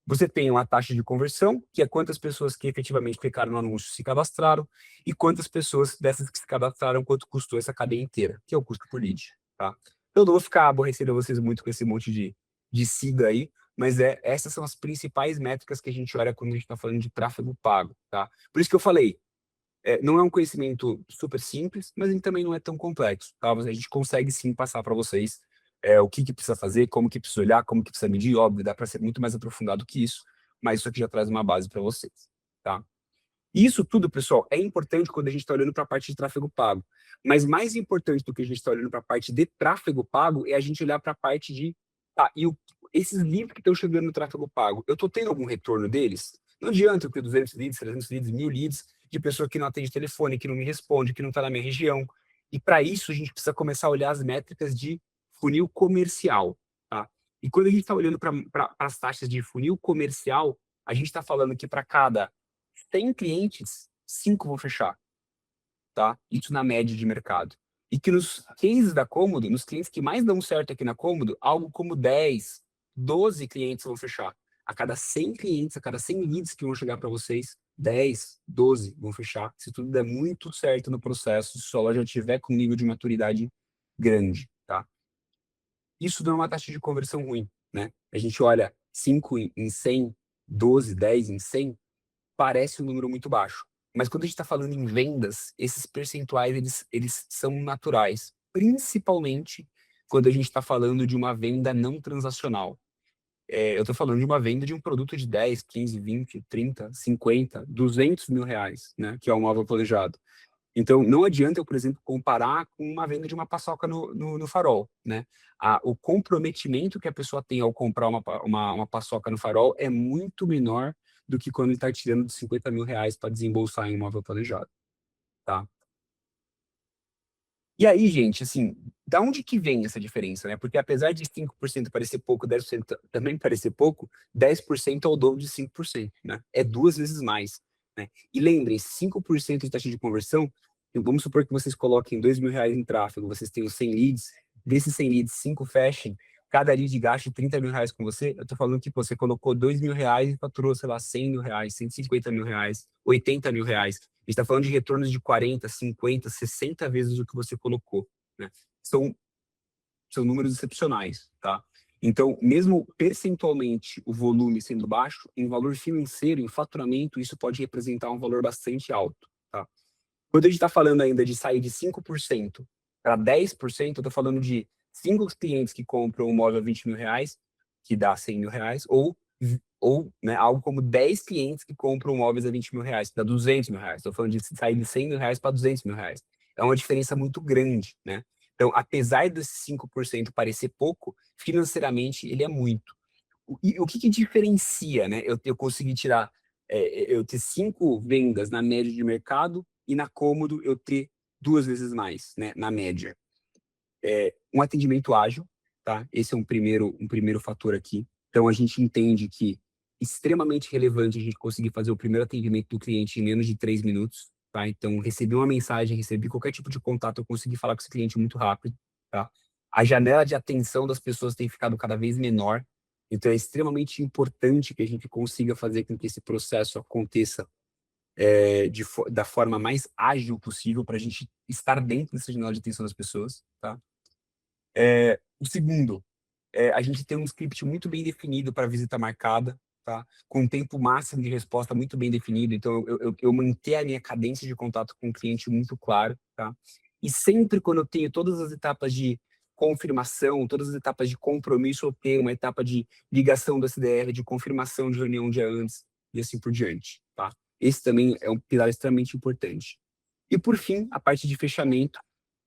Você tem uma taxa de conversão, que é quantas pessoas que efetivamente clicaram no anúncio se cadastraram, e quantas pessoas dessas que se cadastraram, quanto custou essa cadeia inteira, que é o custo por lead, tá? Eu não vou ficar aborrecendo vocês muito com esse monte de sigla aí, mas essas são as principais métricas que a gente olha quando a gente está falando de tráfego pago, tá? Por isso que eu falei, não é um conhecimento super simples, mas ele também não é tão complexo, tá? Mas a gente consegue sim passar para vocês o que precisa fazer, como que precisa olhar, como que precisa medir, óbvio, dá para ser muito mais aprofundado que isso, mas isso aqui já traz uma base para vocês, tá? Isso tudo, pessoal, é importante quando a gente está olhando para a parte de tráfego pago. Mas mais importante do que a gente está olhando para a parte de tráfego pago é a gente olhar para a parte de, esses leads que estão chegando no tráfego pago, eu estou tendo algum retorno deles? Não adianta eu ter 200 leads, 300 leads, 1000 leads de pessoa que não atende telefone, que não me responde, que não está na minha região. E para isso a gente precisa começar a olhar as métricas de funil comercial, tá? E quando a gente está olhando para as taxas de funil comercial, a gente está falando que para cada 100 clientes, 5 vão fechar, tá? Isso na média de mercado. E que nos cases da Cômodo, nos clientes que mais dão certo aqui na Cômodo, algo como 10, 12 clientes vão fechar. A cada 100 clientes, a cada 100 leads que vão chegar para vocês, 10, 12 vão fechar. Se tudo der muito certo no processo, se a loja tiver com um nível de maturidade grande, tá? Isso não é uma taxa de conversão ruim, né? A gente olha 5 em 100, 12, 10 em 100, parece um número muito baixo. Mas quando a gente está falando em vendas, esses percentuais eles são naturais, principalmente quando a gente está falando de uma venda não transacional. Eu estou falando de uma venda de um produto de 10, 15, 20, 30, 50, 200 mil reais, né, que é o móvel planejado. Então, não adianta eu, por exemplo, comparar com uma venda de uma paçoca no Farol, né? O comprometimento que a pessoa tem ao comprar uma paçoca no Farol é muito menor do que quando ele está tirando de 50 mil reais para desembolsar em um imóvel planejado, tá? E aí, gente, assim, da onde que vem essa diferença, né? Porque apesar de 5% parecer pouco, 10% também parecer pouco, 10% é o dobro de 5%, né? É 2 vezes mais, né? E lembrem, 5% de taxa de conversão, vamos supor que vocês coloquem R$ 2.000 em tráfego, vocês tenham 100 leads, desses 100 leads, 5 fechem, cada lead gaste R$ 30.000 com você, eu tô falando que pô, você colocou R$ 2.000 e faturou, sei lá, R$ 100.000, R$ 150.000, R$ 80.000. A gente está falando de retornos de 40, 50, 60 vezes o que você colocou, né? São, são números excepcionais, tá? Então, mesmo percentualmente o volume sendo baixo, em valor financeiro, em faturamento, isso pode representar um valor bastante alto, tá? Quando a gente está falando ainda de sair de 5% para 10%, eu estou falando de 5 clientes que compram um móvel a R$ 20.000, que dá R$ 100.000, ou né, algo como 10 clientes que compram móveis a R$ 20.000, que dá R$ 200.000. Estou falando de sair de R$ 100.000 para R$ 200.000. É uma diferença muito grande, né? Então, apesar desses 5% parecer pouco, financeiramente ele é muito. E o que que diferencia, né? Eu consegui tirar, eu ter 5 vendas na média de mercado e na Cômodo eu ter 2 vezes mais, né? Na média. Um atendimento ágil, tá? Esse é um primeiro fator aqui. Então, a gente entende que é extremamente relevante a gente conseguir fazer o primeiro atendimento do cliente em menos de 3 minutos, tá? Então, recebi uma mensagem, recebi qualquer tipo de contato, eu consegui falar com esse cliente muito rápido, tá? A janela de atenção das pessoas tem ficado cada vez menor, então é extremamente importante que a gente consiga fazer com que esse processo aconteça da forma mais ágil possível para a gente estar dentro dessa janela de atenção das pessoas, tá? O segundo, a gente tem um script muito bem definido para visita marcada, tá? Com um tempo máximo de resposta muito bem definido. Então, eu manter a minha cadência de contato com o cliente muito claro, tá? E sempre quando eu tenho todas as etapas de confirmação, todas as etapas de compromisso, eu tenho uma etapa de ligação do SDR, de confirmação de reunião um dia antes, e assim por diante, tá? Esse também é um pilar extremamente importante. E, por fim, a parte de fechamento.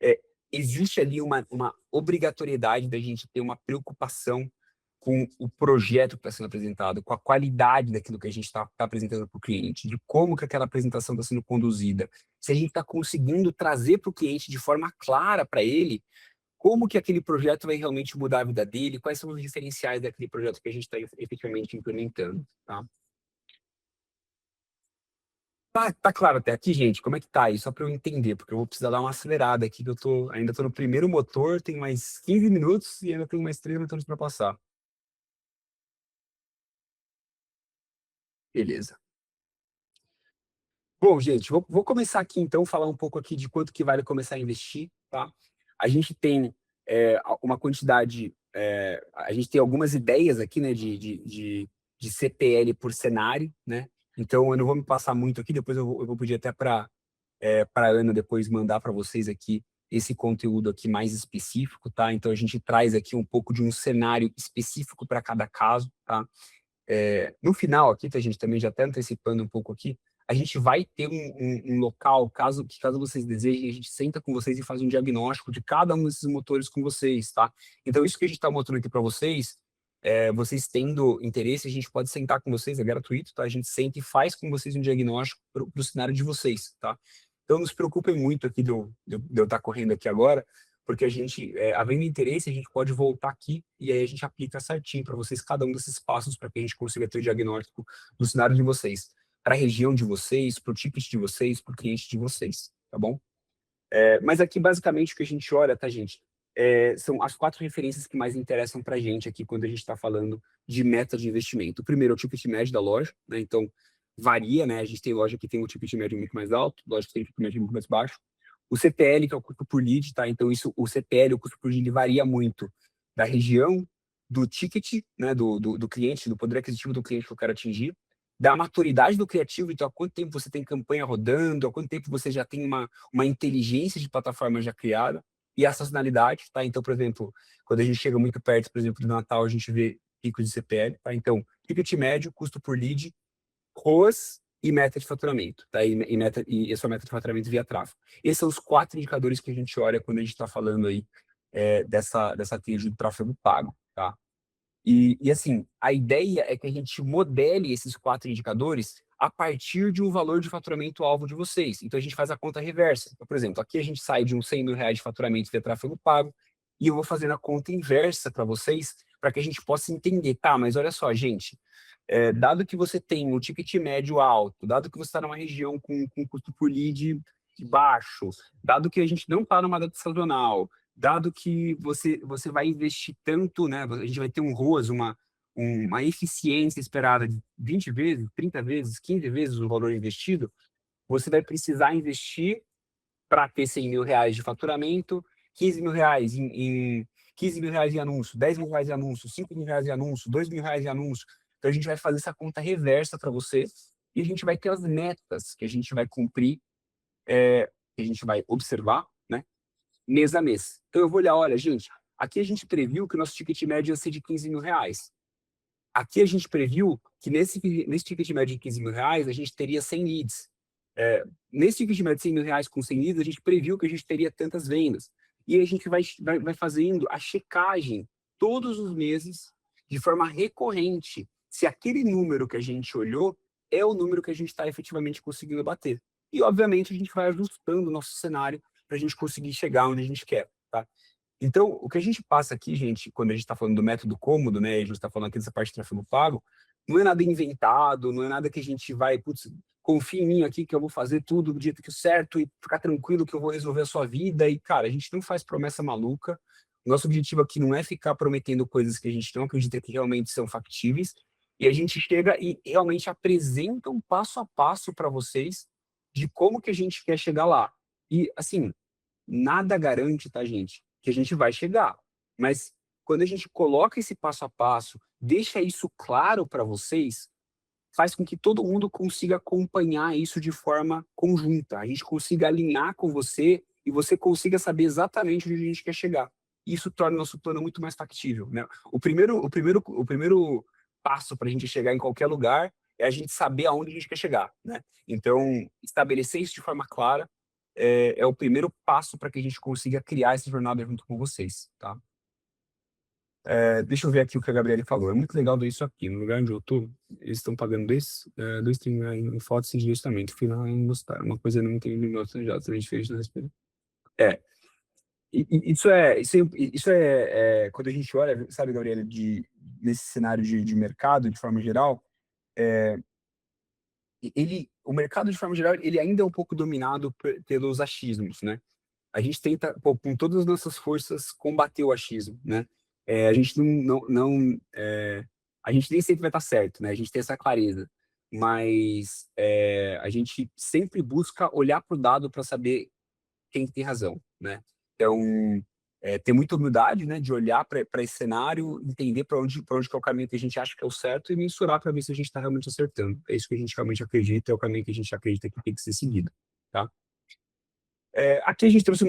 É, existe ali uma obrigatoriedade da gente ter uma preocupação com o projeto que está sendo apresentado, com a qualidade daquilo que a gente está apresentando para o cliente, de como que aquela apresentação está sendo conduzida, se a gente está conseguindo trazer para o cliente de forma clara para ele como que aquele projeto vai realmente mudar a vida dele, quais são os diferenciais daquele projeto que a gente está efetivamente implementando, tá? Tá claro até aqui, gente? Como é que tá aí? Só para eu entender, porque eu vou precisar dar uma acelerada aqui, que ainda tô no primeiro motor, tem mais 15 minutos e ainda tenho mais 3 motores para passar. Beleza. Bom, gente, vou começar aqui então, falar um pouco aqui de quanto que vale começar a investir, tá? A gente tem uma quantidade, a gente tem algumas ideias aqui, né, de CPL por cenário, né? Então, eu não vou me passar muito aqui, depois eu vou pedir até para a Ana depois mandar para vocês aqui esse conteúdo aqui mais específico, tá? Então, a gente traz aqui um pouco de um cenário específico para cada caso, tá? No final aqui, tá, gente, também já até antecipando um pouco aqui, a gente vai ter um local, caso vocês desejem, a gente senta com vocês e faz um diagnóstico de cada um desses motores com vocês, tá? Então, isso que a gente está mostrando aqui para vocês, vocês tendo interesse, a gente pode sentar com vocês, é gratuito, tá? A gente senta e faz com vocês um diagnóstico para o cenário de vocês, tá? Então, não se preocupem muito aqui de eu estar correndo aqui agora, porque a gente, havendo interesse, a gente pode voltar aqui e aí a gente aplica certinho para vocês cada um desses passos para que a gente consiga ter o diagnóstico do cenário de vocês, para a região de vocês, para o ticket de vocês, para o cliente de vocês, tá bom? Mas aqui, basicamente, o que a gente olha, tá, gente? São as 4 referências que mais interessam para a gente aqui quando a gente está falando de meta de investimento. O primeiro é o ticket médio da loja, né? Então, varia, né? A gente tem loja que tem um ticket médio muito mais alto, loja que tem um ticket médio muito mais baixo. O CPL, que é o custo por lead, tá? Então, o CPL, o custo por lead, varia muito da região, do ticket, né? Do cliente, do poder aquisitivo do cliente que eu quero atingir, da maturidade do criativo, então há quanto tempo você tem campanha rodando, há quanto tempo você já tem uma inteligência de plataforma já criada, e a sazonalidade, tá? Então, por exemplo, quando a gente chega muito perto, por exemplo, do Natal, a gente vê pico de CPL, tá? Então, ticket médio, custo por lead, ROAS e meta de faturamento, tá? E a sua meta de faturamento via tráfego. Esses são os 4 indicadores que a gente olha quando a gente está falando aí dessa trilha do tráfego pago, tá? E assim, a ideia é que a gente modele esses 4 indicadores a partir de um valor de faturamento alvo de vocês. Então, a gente faz a conta reversa. Então, por exemplo, aqui a gente sai de uns 100 mil reais de faturamento via tráfego pago, e eu vou fazendo a conta inversa para vocês, para que a gente possa entender, tá, mas olha só, gente, dado que você tem um ticket médio alto, dado que você está numa região com custo por lead baixo, dado que a gente não está numa data sazonal, dado que você vai investir tanto, né, a gente vai ter um ROAS, uma eficiência esperada de 20 vezes, 30 vezes, 15 vezes o valor investido, você vai precisar investir para ter 100 mil reais de faturamento, 15 mil reais 15 mil reais em anúncio, 10 mil reais em anúncio, 5 mil reais em anúncio, 2 mil reais em anúncio. Então, a gente vai fazer essa conta reversa para você e a gente vai ter as metas que a gente vai cumprir, que a gente vai observar, né, mês a mês. Então, eu vou olhar, olha, gente, aqui a gente previu que o nosso ticket médio ia ser de 15 mil reais. Aqui a gente previu que nesse ticket médio de 15 mil reais, a gente teria 100 leads. Nesse ticket médio de 100 mil reais com 100 leads, a gente previu que a gente teria tantas vendas. E a gente vai fazendo a checagem todos os meses, de forma recorrente, se aquele número que a gente olhou é o número que a gente está efetivamente conseguindo bater. E, obviamente, a gente vai ajustando o nosso cenário para a gente conseguir chegar onde a gente quer, tá? Então, o que a gente passa aqui, gente, quando a gente está falando do método cômodo, né, a gente está falando aqui dessa parte de tráfego pago, não é nada inventado, não é nada que a gente vai, putz, confia em mim aqui que eu vou fazer tudo do jeito que é certo e ficar tranquilo que eu vou resolver a sua vida. E, cara, a gente não faz promessa maluca. Nosso objetivo aqui não é ficar prometendo coisas que a gente não acredita que realmente são factíveis. E a gente chega e realmente apresenta um passo a passo para vocês de como que a gente quer chegar lá. E, assim, nada garante, tá, gente, que a gente vai chegar. Mas quando a gente coloca esse passo a passo, deixa isso claro para vocês, faz com que todo mundo consiga acompanhar isso de forma conjunta. A gente consiga alinhar com você e você consiga saber exatamente onde a gente quer chegar. Isso torna o nosso plano muito mais factível, né? O primeiro passo para a gente chegar em qualquer lugar é a gente saber aonde a gente quer chegar, né? Então, estabelecer isso de forma clara é o primeiro passo para que a gente consiga criar essa jornada junto com vocês, tá? Deixa eu ver aqui o que a Gabriele falou. É muito legal ver isso aqui. No lugar onde eu tô, eles estão pagando dois em fotos sem direcionamento. Final em mostrar. Uma coisa eu não entendi no nosso já, também diferente do respeito. É. Isso é quando a gente olha, sabe, Gabriele, nesse cenário de mercado, de forma geral, o mercado, de forma geral, ele ainda é um pouco dominado pelos achismos, né? A gente tenta, pô, com todas as nossas forças, combater o achismo, né? A gente a gente nem sempre vai estar certo, né? A gente tem essa clareza, mas a gente sempre busca olhar para o dado para saber quem tem razão, né? Então, ter muita humildade, né? De olhar para esse cenário, entender para onde que é o caminho que a gente acha que é o certo e mensurar para ver se a gente está realmente acertando. É isso que a gente realmente acredita, é o caminho que a gente acredita que tem que ser seguido, tá? Aqui a gente trouxe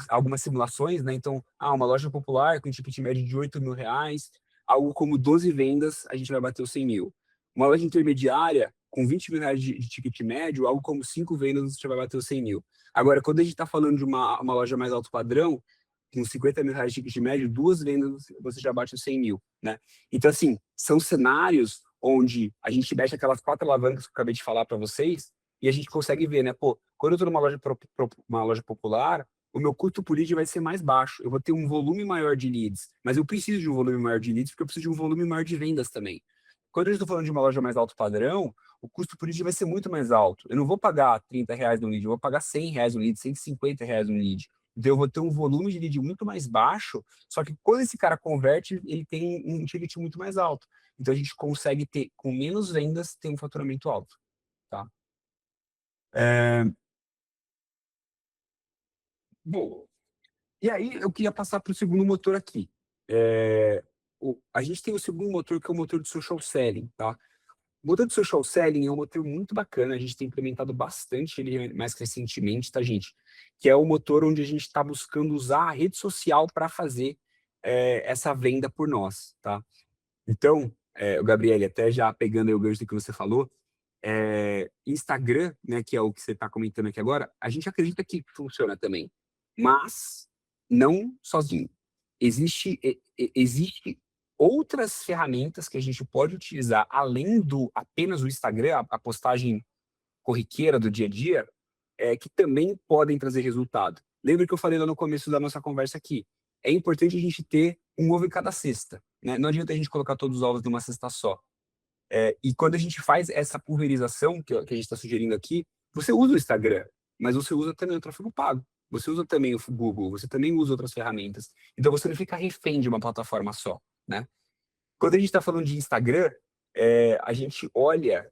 algumas simulações, né? Então, uma loja popular com ticket médio de 8 mil reais, algo como 12 vendas, a gente vai bater os 100 mil. Uma loja intermediária com 20 mil reais de ticket médio, algo como 5 vendas, você vai bater os 100 mil. Agora, quando a gente está falando de uma loja mais alto padrão, com 50 mil reais de ticket médio, 2 vendas, você já bate os 100 mil, né? Então, assim, são cenários onde a gente mexe aquelas 4 alavancas que eu acabei de falar para vocês, e a gente consegue ver, né? Pô, quando eu estou numa uma loja popular, o meu custo por lead vai ser mais baixo. Eu vou ter um volume maior de leads, mas eu preciso de um volume maior de leads porque eu preciso de um volume maior de vendas também. Quando eu estou falando de uma loja mais alto padrão, o custo por lead vai ser muito mais alto. Eu não vou pagar 30 reais no lead, eu vou pagar 100 reais no lead, 150 reais no lead. Então, eu vou ter um volume de lead muito mais baixo, só que quando esse cara converte, ele tem um ticket muito mais alto. Então, a gente consegue ter, com menos vendas, ter um faturamento alto, tá? Bom, e aí eu queria passar para o segundo motor aqui. A gente tem o segundo motor, que é o motor de social selling, tá? O motor de social selling é um motor muito bacana, a gente tem implementado bastante ele mais recentemente, tá, gente? Que é o motor onde a gente está buscando usar a rede social para fazer essa venda por nós, tá? Então, o Gabriel, até já pegando aí o gancho do que você falou, Instagram, né, que é o que você está comentando aqui agora, a gente acredita que funciona também, mas não sozinho. Existe outras ferramentas que a gente pode utilizar, além do apenas o Instagram, a postagem corriqueira do dia a dia, que também podem trazer resultado. Lembra que eu falei lá no começo da nossa conversa aqui? É importante a gente ter um ovo em cada cesta, né? Não adianta a gente colocar todos os ovos numa cesta só. E quando a gente faz essa pulverização que a gente está sugerindo aqui, você usa o Instagram, mas você usa também o tráfego pago. Você usa também o Google, você também usa outras ferramentas. Então você não fica refém de uma plataforma só, né? Quando a gente está falando de Instagram, a gente olha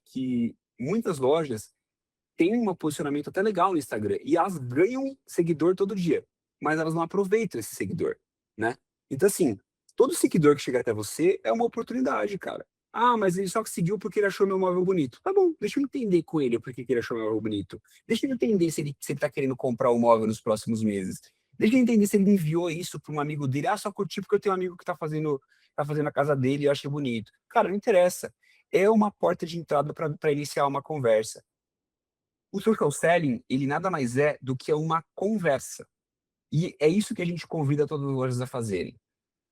que muitas lojas têm um posicionamento até legal no Instagram e elas ganham seguidor todo dia, mas elas não aproveitam esse seguidor, né? Então, assim, todo seguidor que chega até você é uma oportunidade, cara. Ah, mas ele só seguiu porque ele achou meu móvel bonito. Tá bom, deixa eu entender com ele por que ele achou meu móvel bonito. Deixa eu entender se ele tá querendo comprar um móvel nos próximos meses. Deixa eu entender se ele enviou isso para um amigo dele. Ah, só curti porque eu tenho um amigo que tá fazendo a casa dele e eu achei bonito. Cara, não interessa. É uma porta de entrada para iniciar uma conversa. O social selling, ele nada mais é do que uma conversa. E é isso que a gente convida todas as lojas a fazerem.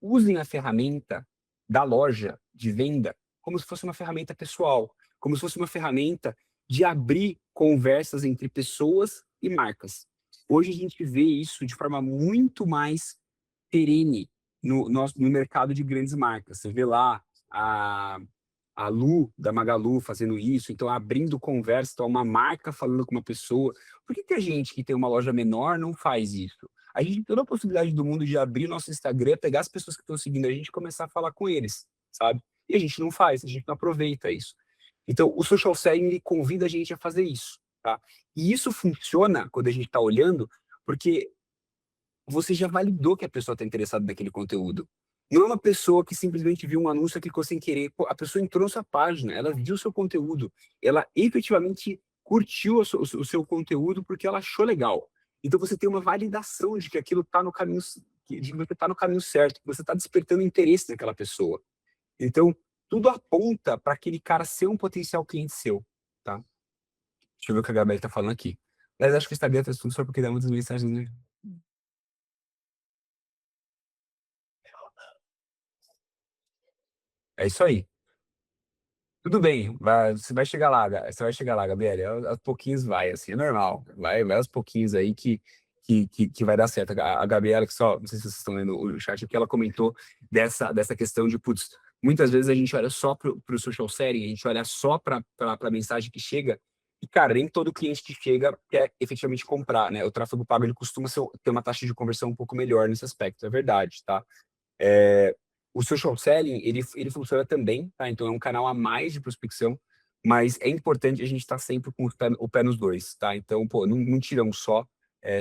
Usem a ferramenta da loja de venda como se fosse uma ferramenta pessoal, como se fosse uma ferramenta de abrir conversas entre pessoas e marcas. Hoje a gente vê isso de forma muito mais perene no mercado de grandes marcas. Você vê lá a Lu, da Magalu, fazendo isso, então abrindo conversa, então uma marca falando com uma pessoa. Por que a gente que tem uma loja menor não faz isso? A gente tem toda a possibilidade do mundo de abrir nosso Instagram, pegar as pessoas que estão seguindo a gente e começar a falar com eles, sabe? E a gente não faz, a gente não aproveita isso. Então, o social selling ele convida a gente a fazer isso, tá? E isso funciona quando a gente está olhando, porque você já validou que a pessoa está interessada naquele conteúdo. Não é uma pessoa que simplesmente viu um anúncio e clicou sem querer. Pô, a pessoa entrou na sua página, ela viu o seu conteúdo, ela efetivamente curtiu o seu conteúdo porque ela achou legal. Então você tem uma validação de que aquilo está no caminho, de que você está no caminho certo, que você está despertando interesse naquela pessoa. Então, tudo aponta para aquele cara ser um potencial cliente seu, tá? Deixa eu ver o que a Gabriela está falando aqui. Mas acho que o Instagram tá tudo só porque dá muitas mensagens, né? É isso aí. Tudo bem, você vai chegar lá, você vai chegar lá, Gabriela. Aos pouquinhos vai, assim, é normal. Vai aos pouquinhos aí que vai dar certo. A Gabriela, que só, não sei se vocês estão lendo o chat, que ela comentou dessa questão de, putz, muitas vezes a gente olha só pro social selling, a gente olha só para a mensagem que chega, e, cara, nem todo cliente que chega quer efetivamente comprar, né? O tráfego pago, ele costuma ter uma taxa de conversão um pouco melhor nesse aspecto, é verdade, tá? É, o social selling, ele funciona também, tá? Então é um canal a mais de prospecção, mas é importante a gente estar sempre com o pé nos dois, tá? Então, pô, não tira um só,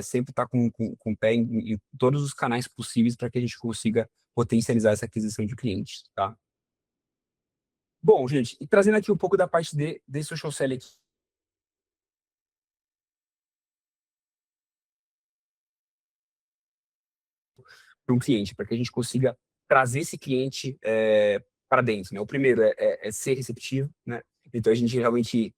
sempre tá com o pé em todos os canais possíveis para que a gente consiga potencializar essa aquisição de clientes, tá? Bom, gente, e trazendo aqui um pouco da parte de social selling para um cliente, para que a gente consiga trazer esse cliente para dentro, né? O primeiro é ser receptivo, né? Então a gente realmente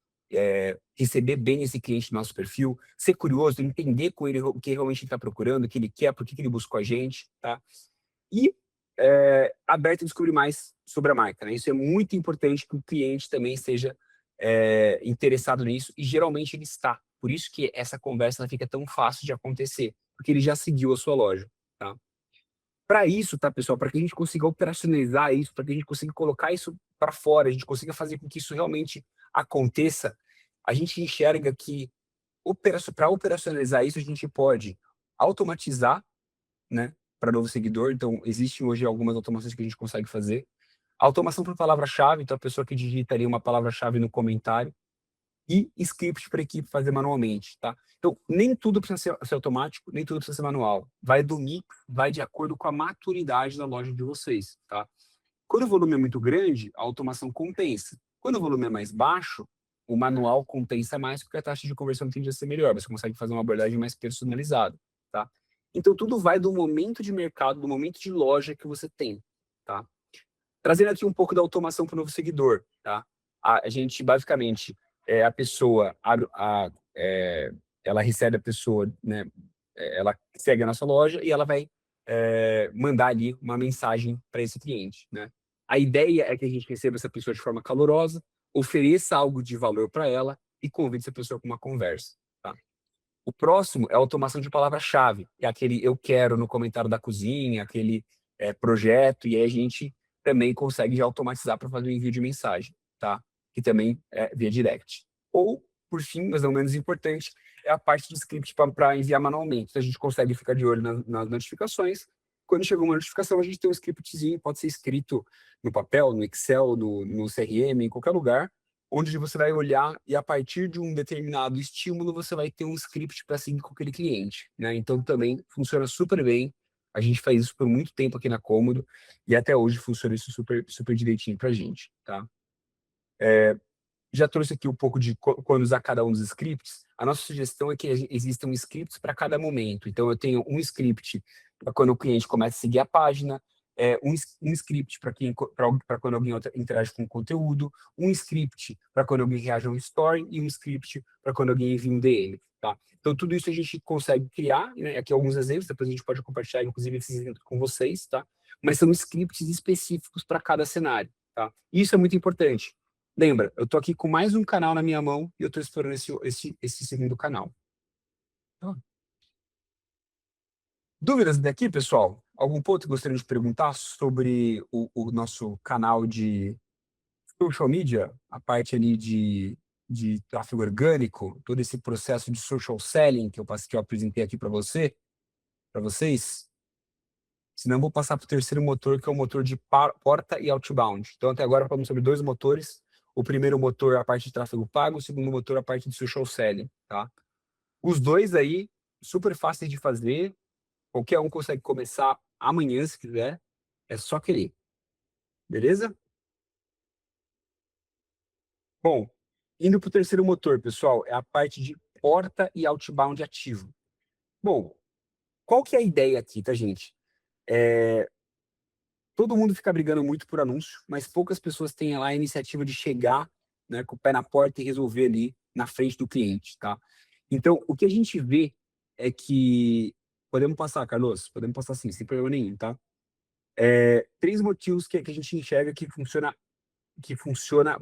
receber bem esse cliente no nosso perfil, ser curioso, entender com ele o que realmente ele está procurando, o que ele quer, por que ele buscou a gente, tá? E aberto a descobrir mais sobre a marca, né? Isso é muito importante que o cliente também esteja interessado nisso, e geralmente ele está. Por isso que essa conversa ela fica tão fácil de acontecer, porque ele já seguiu a sua loja, tá? Para isso, tá, pessoal? Para que a gente consiga operacionalizar isso, para que a gente consiga colocar isso para fora, a gente consiga fazer com que isso realmente aconteça, a gente enxerga que para operacionalizar isso, a gente pode automatizar, né, para novo seguidor. Então, existem hoje algumas automações que a gente consegue fazer. Automação por palavra-chave, então a pessoa que digitaria uma palavra-chave no comentário, e script para a equipe fazer manualmente, tá? Então, nem tudo precisa ser automático, nem tudo precisa ser manual. Vai do mix, vai de acordo com a maturidade da loja de vocês, tá? Quando o volume é muito grande, a automação compensa. Quando o volume é mais baixo, o manual compensa mais porque a taxa de conversão tende a ser melhor. Você consegue fazer uma abordagem mais personalizada, tá? Então, tudo vai do momento de mercado, do momento de loja que você tem, tá? Trazendo aqui um pouco da automação para o novo seguidor, tá? A gente, basicamente, a pessoa abre ela recebe a pessoa, né? Ela segue a nossa loja e ela vai mandar ali uma mensagem para esse cliente, né? A ideia é que a gente receba essa pessoa de forma calorosa, ofereça algo de valor para ela e convide essa pessoa para uma conversa, tá? O próximo é a automação de palavra-chave, é aquele eu quero no comentário da cozinha, aquele projeto, e aí a gente também consegue já automatizar para fazer o envio de mensagem, tá? Que também é via direct. Ou, por fim, mas não menos importante, é a parte do script para enviar manualmente. Então, a gente consegue ficar de olho nas notificações. Quando chegou uma notificação, a gente tem um scriptzinho, pode ser escrito no papel, no Excel, no CRM, em qualquer lugar, onde você vai olhar e a partir de um determinado estímulo você vai ter um script para seguir com aquele cliente, né? Então também funciona super bem. A gente faz isso por muito tempo aqui na Cômodo e até hoje funciona isso super super direitinho para a gente, tá? Já trouxe aqui um pouco de quando usar cada um dos scripts. A nossa sugestão é que existam scripts para cada momento. Então, eu tenho um script para quando o cliente começa a seguir a página, um script para quando alguém interage com o conteúdo, um script para quando alguém reage a um story e um script para quando alguém envia um DM. Tá? Então, tudo isso a gente consegue criar, né? Aqui alguns exemplos, depois a gente pode compartilhar, inclusive, esses exemplos com vocês, tá? Mas são scripts específicos para cada cenário. Tá? Isso é muito importante. Lembra, eu tô aqui com mais um canal na minha mão e eu tô explorando esse segundo canal. Dúvidas daqui, pessoal? Algum ponto que gostaria de perguntar sobre o nosso canal de social media, a parte ali de tráfego orgânico, todo esse processo de social selling que eu apresentei aqui para vocês? Senão eu vou passar para o terceiro motor, que é o motor de porta e outbound. Então, até agora falamos sobre dois motores. O primeiro motor, a parte de tráfego pago, o segundo motor, a parte de social selling, tá? Os dois aí, super fáceis de fazer. Qualquer um consegue começar amanhã, se quiser. É só querer. Beleza? Bom, indo para o terceiro motor, pessoal, é a parte de porta e outbound ativo. Bom, qual que é a ideia aqui, tá, gente? Todo mundo fica brigando muito por anúncio, mas poucas pessoas têm lá a iniciativa de chegar, né, com o pé na porta e resolver ali na frente do cliente, tá? Então, o que a gente vê é que... Podemos passar, Carlos? Podemos passar sim, sem problema nenhum, tá? Três motivos que a gente enxerga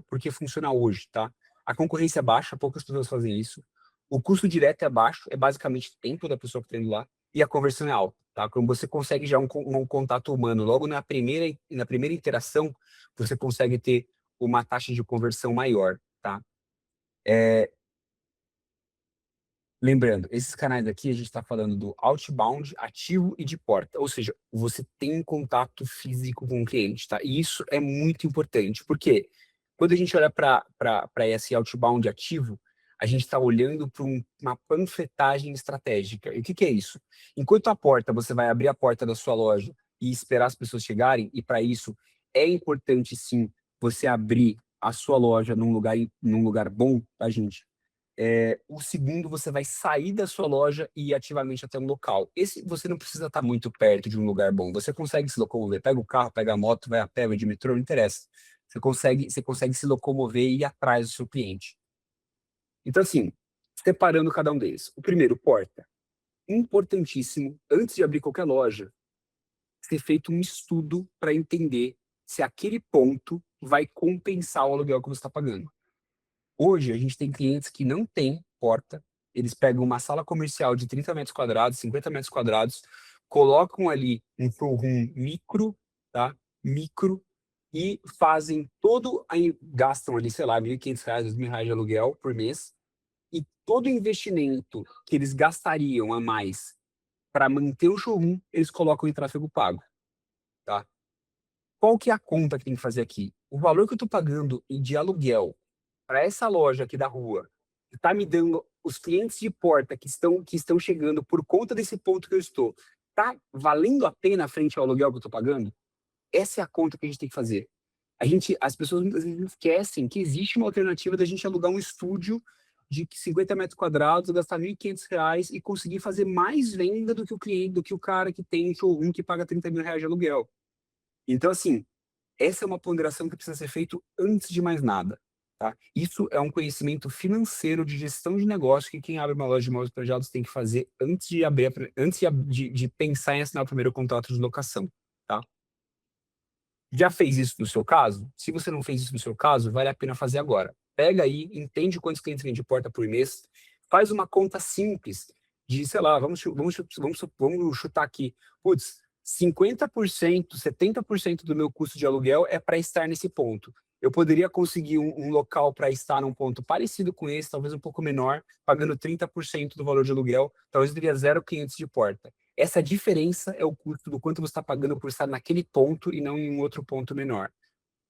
porque funciona hoje, tá? A concorrência é baixa, poucas pessoas fazem isso. O custo direto é baixo, é basicamente o tempo da pessoa que está indo lá, e a conversão é alta, tá? Quando você consegue já um contato humano, logo na primeira interação, você consegue ter uma taxa de conversão maior, tá? Lembrando, esses canais aqui a gente está falando do outbound, ativo e de porta, ou seja, você tem um contato físico com o cliente, tá? E isso é muito importante, porque quando a gente olha para esse outbound ativo, a gente está olhando para uma panfletagem estratégica. E o que é isso? Enquanto a porta, você vai abrir a porta da sua loja e esperar as pessoas chegarem, e para isso é importante sim você abrir a sua loja num lugar bom, tá, gente? O segundo, você vai sair da sua loja e ir ativamente até um local. Esse, você não precisa estar muito perto de um lugar bom. Você consegue se locomover. Pega o carro, pega a moto, vai a pé, vai de metrô, não interessa. Você consegue se locomover e ir atrás do seu cliente. Então, assim, separando cada um deles. O primeiro, porta. Importantíssimo, antes de abrir qualquer loja, ser feito um estudo para entender se aquele ponto vai compensar o aluguel que você está pagando. Hoje, a gente tem clientes que não têm porta, eles pegam uma sala comercial de 30 metros quadrados, 50 metros quadrados, colocam ali um showroom micro, tá? Micro, e fazem aí gastam ali, sei lá, R$ 1.500, R$ 2.000 de aluguel por mês, e todo o investimento que eles gastariam a mais para manter o showroom, eles colocam em tráfego pago, tá? Qual que é a conta que tem que fazer aqui? O valor que eu estou pagando de aluguel para essa loja aqui da rua, que está me dando os clientes de porta que estão chegando por conta desse ponto que eu estou, tá valendo a pena frente ao aluguel que eu estou pagando? Essa é a conta que a gente tem que fazer. As pessoas muitas vezes esquecem que existe uma alternativa da gente alugar um estúdio de 50 metros quadrados, gastar R$ 1.500 e conseguir fazer mais venda do que o cliente, do que o cara que tem um showroom que paga R$ 30.000 de aluguel. Então, assim, essa é uma ponderação que precisa ser feita antes de mais nada. Tá? Isso é um conhecimento financeiro de gestão de negócio que quem abre uma loja de imóveis planejados tem que fazer antes de abrir, antes de pensar em assinar o primeiro contrato de locação. Tá? Já fez isso no seu caso? Se você não fez isso no seu caso, vale a pena fazer agora. Pega aí, entende quantos clientes vem de porta por mês, faz uma conta simples de, sei lá, vamos chutar aqui. Putz, 50%, 70% do meu custo de aluguel é para estar nesse ponto. Eu poderia conseguir um local para estar num ponto parecido com esse, talvez um pouco menor, pagando 30% do valor de aluguel, talvez eu teria 0 clientes de porta. Essa diferença é o custo do quanto você está pagando por estar naquele ponto e não em um outro ponto menor.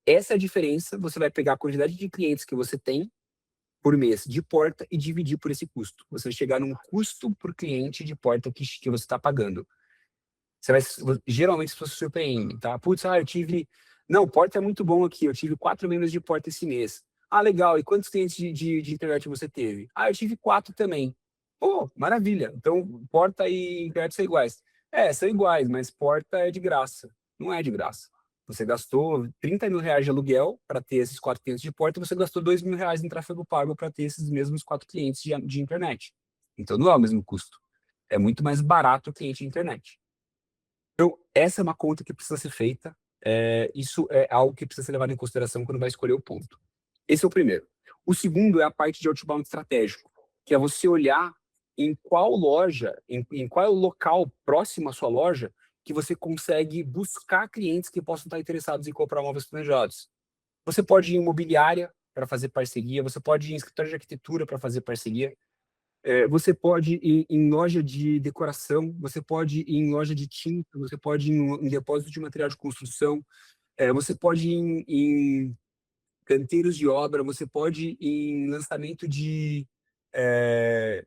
Essa diferença, você vai pegar a quantidade de clientes que você tem por mês de porta e dividir por esse custo. Você vai chegar num custo por cliente de porta que você está pagando. Geralmente as pessoas se surpreendem, tá? Putz, eu tive... Não, porta é muito bom aqui, eu tive 4 menos de porta esse mês. Ah, legal, e quantos clientes de internet você teve? Ah, eu tive 4 também. Pô, maravilha. Então, porta e internet são iguais. É, são iguais, mas porta é de graça. Não é de graça. Você gastou 30 mil reais de aluguel para ter esses 4 clientes de porta, e você gastou 2 mil reais em tráfego pago para ter esses mesmos 4 clientes de internet. Então, não é o mesmo custo. É muito mais barato o cliente de internet. Então, essa é uma conta que precisa ser feita. Isso é algo que precisa ser levado em consideração quando vai escolher o ponto. Esse é o primeiro. O segundo é a parte de outbound estratégico, que é você olhar em qual loja, em qual local próximo à sua loja, que você consegue buscar clientes que possam estar interessados em comprar móveis planejados. Você pode ir em imobiliária para fazer parceria, você pode ir em escritório de arquitetura para fazer parceria, você pode ir em loja de decoração, você pode ir em loja de tinta, você pode ir em depósito de material de construção, você pode ir em canteiros de obra, você pode ir em lançamento de é,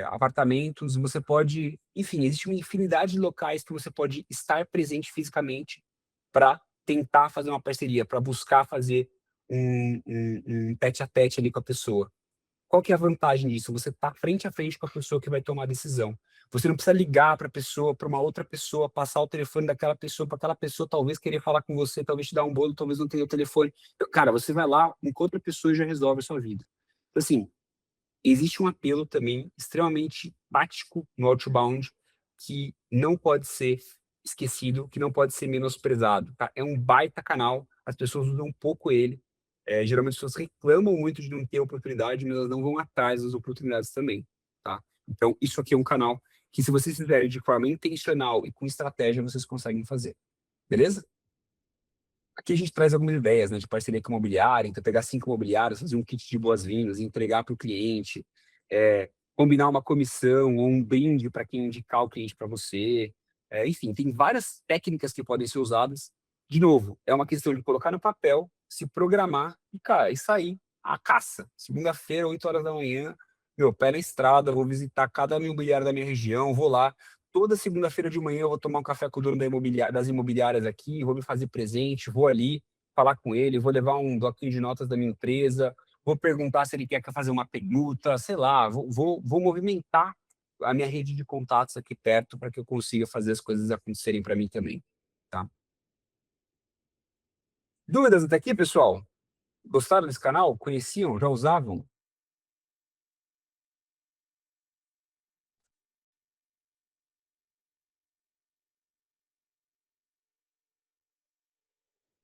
apartamentos, você pode... Enfim, existe uma infinidade de locais que você pode estar presente fisicamente para tentar fazer uma parceria, para buscar fazer um tete-a-tete ali com a pessoa. Qual que é a vantagem disso? Você está frente a frente com a pessoa que vai tomar a decisão. Você não precisa ligar para a pessoa, para uma outra pessoa, passar o telefone daquela pessoa, para aquela pessoa talvez querer falar com você, talvez te dar um bolo, talvez não tenha o telefone. Cara, você vai lá, encontra a pessoa e já resolve a sua vida. Então, assim, existe um apelo também extremamente prático no outbound que não pode ser esquecido, que não pode ser menosprezado. Tá? É um baita canal, as pessoas usam um pouco ele. Geralmente as pessoas reclamam muito de não ter oportunidade, mas elas não vão atrás das oportunidades também. Tá? Então, isso aqui é um canal que, se vocês fizerem de forma intencional e com estratégia, vocês conseguem fazer. Beleza? Aqui a gente traz algumas ideias, né, de parceria com imobiliária, então pegar 5 imobiliários, fazer um kit de boas-vindas, entregar para o cliente, combinar uma comissão ou um brinde para quem indicar o cliente para você. Enfim, tem várias técnicas que podem ser usadas. De novo, é uma questão de colocar no papel, se programar e, cara, e sair à caça. Segunda-feira, 8 horas da manhã, meu, pé na estrada, vou visitar cada imobiliário da minha região, vou lá, toda segunda-feira de manhã eu vou tomar um café com o dono das imobiliárias aqui, vou me fazer presente, vou ali falar com ele, vou levar um bloquinho de notas da minha empresa, vou perguntar se ele quer fazer uma pergunta, sei lá, vou movimentar a minha rede de contatos aqui perto para que eu consiga fazer as coisas acontecerem para mim também, tá? Dúvidas até aqui, pessoal? Gostaram desse canal? Conheciam? Já usavam?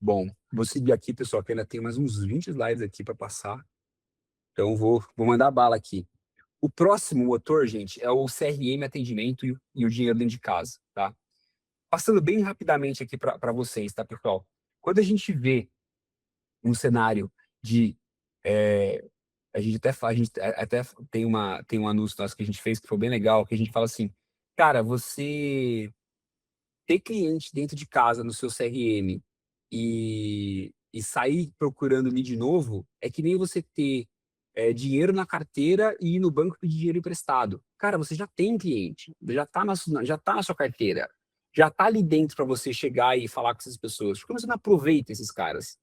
Bom, vou seguir aqui, pessoal, que ainda tem mais uns 20 slides aqui para passar. Então, vou mandar bala aqui. O próximo motor, gente, é o CRM atendimento e o dinheiro dentro de casa, tá? Passando bem rapidamente aqui para vocês, tá, pessoal? Quando a gente vê um cenário de... a gente até tem um anúncio nosso que a gente fez que foi bem legal, que a gente fala assim, cara, você ter cliente dentro de casa no seu CRM e sair procurando lead novo é que nem você ter dinheiro na carteira e ir no banco pedir dinheiro emprestado. Cara, você já tem cliente, já tá na sua carteira, já tá ali dentro para você chegar e falar com essas pessoas. Por que você não aproveita esses caras?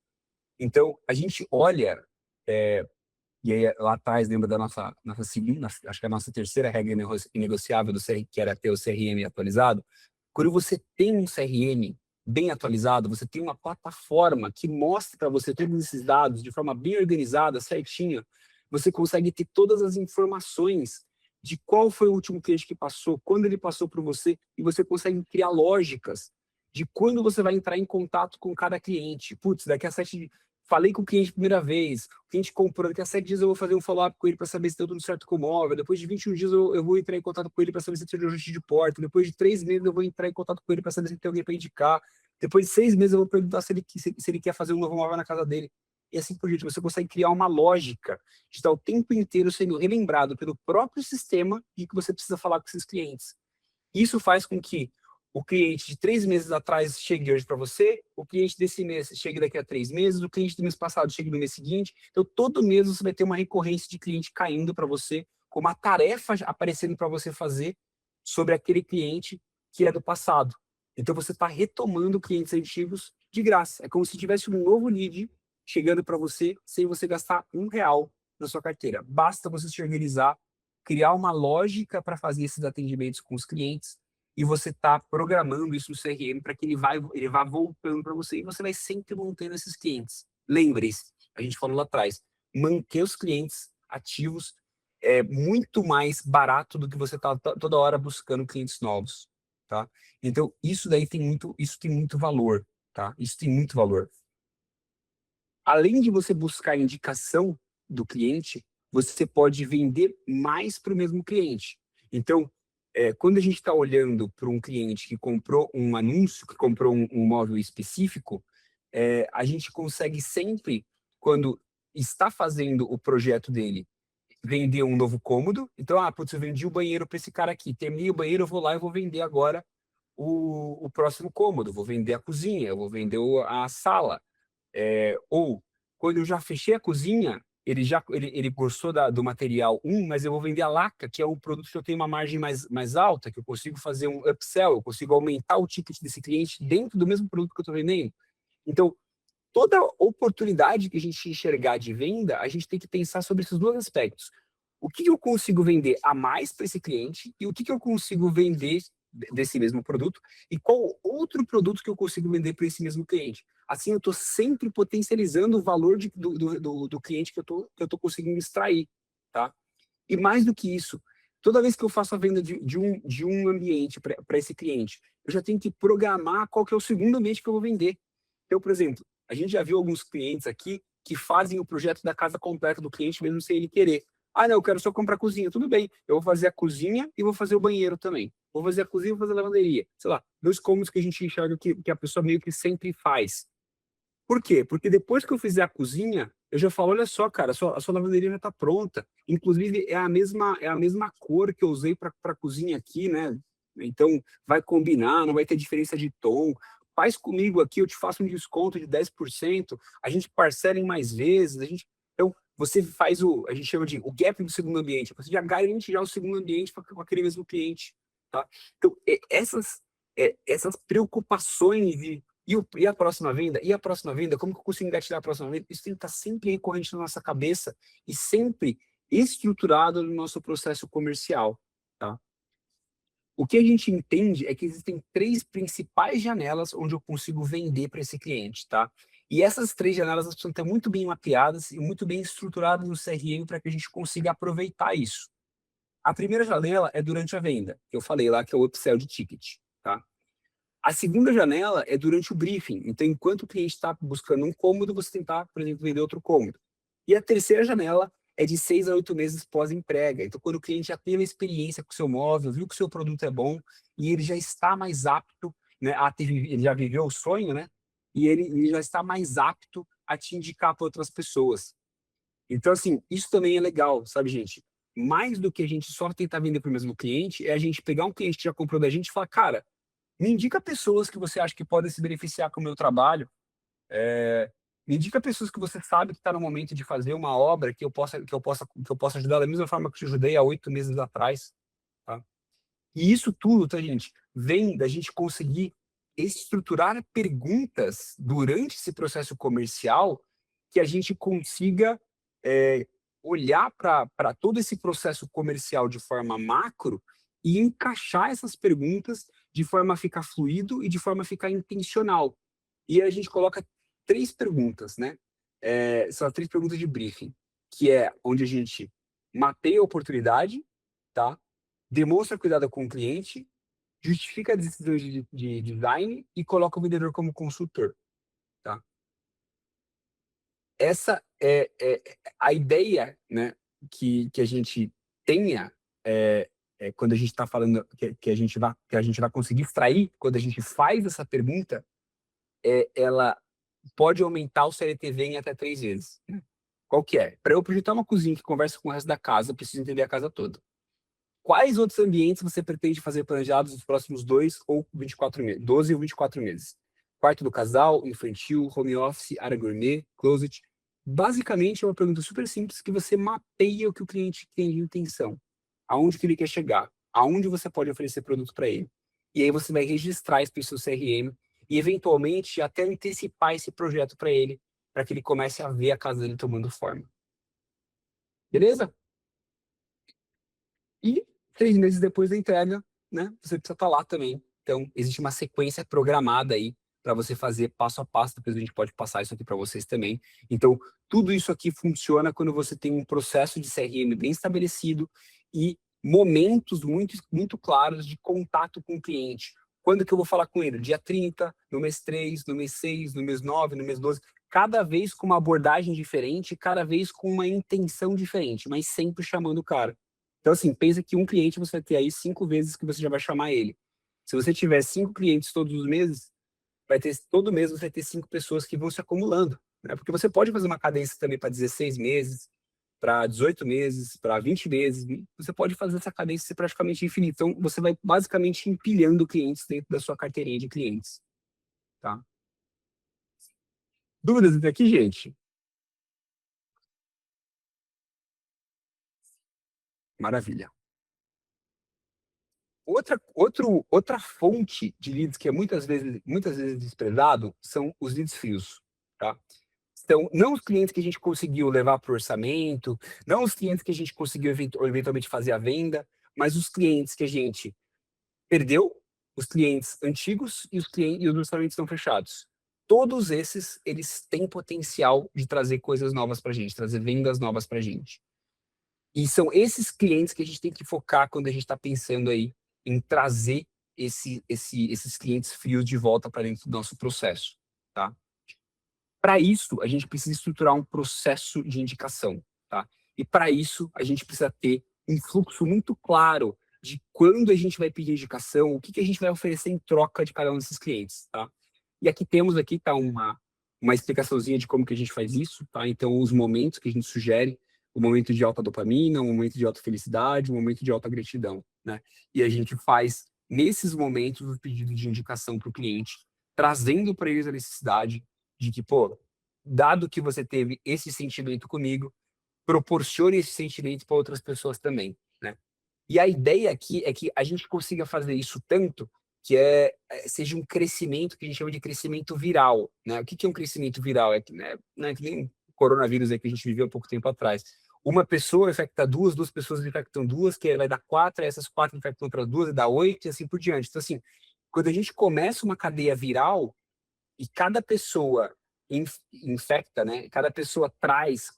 Então, a gente olha, e aí lá atrás, lembra da nossa segunda, acho que é a nossa terceira regra inegociável do CRM, que era ter o CRM atualizado. Quando você tem um CRM, bem atualizado, você tem uma plataforma que mostra para você todos esses dados de forma bem organizada, certinha, você consegue ter todas as informações de qual foi o último cliente que passou, quando ele passou por você, e você consegue criar lógicas de quando você vai entrar em contato com cada cliente. Putz, daqui a 7 falei com o cliente a primeira vez, o cliente comprou, daqui a 7 dias eu vou fazer um follow-up com ele para saber se deu tudo certo com o móvel, depois de 21 dias eu vou entrar em contato com ele para saber se tem ajuste de porta, depois de 3 meses eu vou entrar em contato com ele para saber se tem alguém para indicar, depois de 6 meses eu vou perguntar se ele quer fazer um novo móvel na casa dele, e assim por diante. Você consegue criar uma lógica de estar o tempo inteiro sendo relembrado pelo próprio sistema de que você precisa falar com esses clientes. Isso faz com que o cliente de 3 meses atrás chegue hoje para você, o cliente desse mês chegue daqui a 3 meses, o cliente do mês passado chegue no mês seguinte. Então, todo mês você vai ter uma recorrência de cliente caindo para você, com uma tarefa aparecendo para você fazer sobre aquele cliente que é do passado. Então, você está retomando clientes antigos de graça. É como se tivesse um novo lead chegando para você sem você gastar R$ 1 na sua carteira. Basta você se organizar, criar uma lógica para fazer esses atendimentos com os clientes, e você está programando isso no CRM para que ele vá voltando para você, e você vai sempre mantendo esses clientes. Lembre-se, a gente falou lá atrás, manter os clientes ativos é muito mais barato do que você tá toda hora buscando clientes novos, tá? Então, isso tem muito valor, tá? Isso tem muito valor. Além de você buscar a indicação do cliente, você pode vender mais para o mesmo cliente. Então, quando a gente está olhando para um cliente que comprou um anúncio, que comprou um móvel específico, a gente consegue sempre, quando está fazendo o projeto dele, vender um novo cômodo. Então, putz, eu vendi o banheiro para esse cara aqui, terminei o banheiro, eu vou lá e vou vender agora o próximo cômodo, vou vender a cozinha, eu vou vender a sala. Ou, quando eu já fechei a cozinha, ele gostou do material mas eu vou vender a laca, que é um produto que eu tenho uma margem mais alta, que eu consigo fazer um upsell, eu consigo aumentar o ticket desse cliente dentro do mesmo produto que eu estou vendendo. Então, toda oportunidade que a gente enxergar de venda, a gente tem que pensar sobre esses dois aspectos. O que eu consigo vender a mais para esse cliente e o que eu consigo vender desse mesmo produto e qual outro produto que eu consigo vender para esse mesmo cliente. Assim, eu estou sempre potencializando o valor do cliente que eu tô conseguindo extrair, tá? E mais do que isso, toda vez que eu faço a venda de um ambiente para esse cliente, eu já tenho que programar qual que é o segundo ambiente que eu vou vender. Então, por exemplo, a gente já viu alguns clientes aqui que fazem o projeto da casa completa do cliente mesmo sem ele querer. Ah, não, eu quero só comprar cozinha. Tudo bem, eu vou fazer a cozinha e vou fazer o banheiro também. Vou fazer a cozinha e vou fazer a lavanderia. Sei lá, 2 cômodos que a gente enxerga que a pessoa meio que sempre faz. Por quê? Porque depois que eu fizer a cozinha, eu já falo, olha só, cara, a sua lavanderia já está pronta. Inclusive, é a mesma cor que eu usei para a cozinha aqui, né? Então, vai combinar, não vai ter diferença de tom. Faz comigo aqui, eu te faço um desconto de 10%, a gente parcela em mais vezes, Então, você faz a gente chama de o gap do segundo ambiente, você já garante já o segundo ambiente com aquele mesmo cliente, tá? Então, essas preocupações e a próxima venda? E a próxima venda? Como que eu consigo engatilhar a próxima venda? Isso tem que estar sempre recorrente na nossa cabeça e sempre estruturado no nosso processo comercial, tá? O que a gente entende é que existem 3 principais janelas onde eu consigo vender para esse cliente, tá? E essas 3 janelas precisam estar muito bem mapeadas e muito bem estruturadas no CRM para que a gente consiga aproveitar isso. A primeira janela é durante a venda, que eu falei lá, que é o upsell de ticket, tá? A segunda janela é durante o briefing. Então, enquanto o cliente está buscando um cômodo, você tentar, por exemplo, vender outro cômodo. E a terceira janela é de 6 a 8 meses pós-entrega. Então, quando o cliente já teve a experiência com o seu móvel, viu que o seu produto é bom e ele já está mais apto, né, ele já viveu o sonho, né? E ele já está mais apto a te indicar para outras pessoas. Então, assim, isso também é legal, sabe, gente? Mais do que a gente só tentar vender para o mesmo cliente, é a gente pegar um cliente que já comprou da gente e falar, cara, me indica pessoas que você acha que podem se beneficiar com o meu trabalho. Me indica pessoas que você sabe que está no momento de fazer uma obra que eu possa ajudar da mesma forma que eu te ajudei há 8 meses atrás. Tá? E isso tudo, tá, gente, vem da gente conseguir estruturar perguntas durante esse processo comercial que a gente consiga olhar para todo esse processo comercial de forma macro e encaixar essas perguntas de forma a ficar fluido e de forma a ficar intencional. E a gente coloca 3 perguntas, né? São as 3 perguntas de briefing, que é onde a gente mapeia a oportunidade, tá? Demonstra cuidado com o cliente, justifica a decisão de design e coloca o vendedor como consultor, tá? Essa é a ideia, né, que a gente tenha quando a gente está falando que a gente vai conseguir extrair quando a gente faz essa pergunta, ela pode aumentar o CLTV em até 3 vezes. Né? Qual que é? Para eu projetar uma cozinha que conversa com o resto da casa, eu preciso entender a casa toda. Quais outros ambientes você pretende fazer planejados nos próximos 2 ou 24 meses, 12 ou 24 meses? Quarto do casal, infantil, home office, área gourmet, closet. Basicamente, é uma pergunta super simples que você mapeia o que o cliente tem de intenção. Aonde que ele quer chegar? Aonde você pode oferecer produto para ele? E aí você vai registrar isso para o seu CRM e, eventualmente, até antecipar esse projeto para ele, para que ele comece a ver a casa dele tomando forma. Beleza? E 3 meses depois da entrega, né, você precisa estar lá também. Então, existe uma sequência programada aí para você fazer passo a passo. Depois a gente pode passar isso aqui para vocês também. Então, tudo isso aqui funciona quando você tem um processo de CRM bem estabelecido e momentos muito, muito claros de contato com o cliente. Quando que eu vou falar com ele? Dia 30, no mês 3, no mês 6, no mês 9, no mês 12. Cada vez com uma abordagem diferente, cada vez com uma intenção diferente, mas sempre chamando o cara. Então, assim, pensa que um cliente você vai ter aí 5 vezes que você já vai chamar ele. Se você tiver 5 clientes todos os meses, todo mês você vai ter 5 pessoas que vão se acumulando. Né? Porque você pode fazer uma cadência também para 16 meses, para 18 meses, para 20 meses. Você pode fazer essa cadência ser praticamente infinita. Então, você vai basicamente empilhando clientes dentro da sua carteirinha de clientes. Tá? Dúvidas até aqui, gente? Maravilha. Outra fonte de leads que é muitas vezes desprezado são os leads frios, tá? Então, não os clientes que a gente conseguiu levar para o orçamento, não os clientes que a gente conseguiu eventualmente fazer a venda, mas os clientes que a gente perdeu, os clientes antigos e os orçamentos não fechados. Todos esses, eles têm potencial de trazer coisas novas para a gente, trazer vendas novas para a gente. E são esses clientes que a gente tem que focar quando a gente está pensando aí em trazer esses clientes frios de volta para dentro do nosso processo, tá? Para isso, a gente precisa estruturar um processo de indicação, tá? E para isso, a gente precisa ter um fluxo muito claro de quando a gente vai pedir indicação, o que a gente vai oferecer em troca de cada um desses clientes, tá? E aqui temos tá uma explicaçãozinha de como que a gente faz isso, tá? Então, os momentos que a gente sugere, o momento de alta dopamina, o momento de alta felicidade, o momento de alta gratidão, né? E a gente faz, nesses momentos, o pedido de indicação para o cliente, trazendo para eles a necessidade de que, pô, dado que você teve esse sentimento comigo, proporcione esse sentimento para outras pessoas também, né? E a ideia aqui é que a gente consiga fazer isso tanto que seja um crescimento que a gente chama de crescimento viral, né? O que é um crescimento viral? É que, né, não é que nem o coronavírus aí que a gente viveu há pouco tempo atrás. Uma pessoa infecta duas pessoas infectam duas, que vai dar 4, essas 4 infectam outras 2, e dá 8, e assim por diante. Então, assim, quando a gente começa uma cadeia viral, e cada pessoa infecta, né? Cada pessoa traz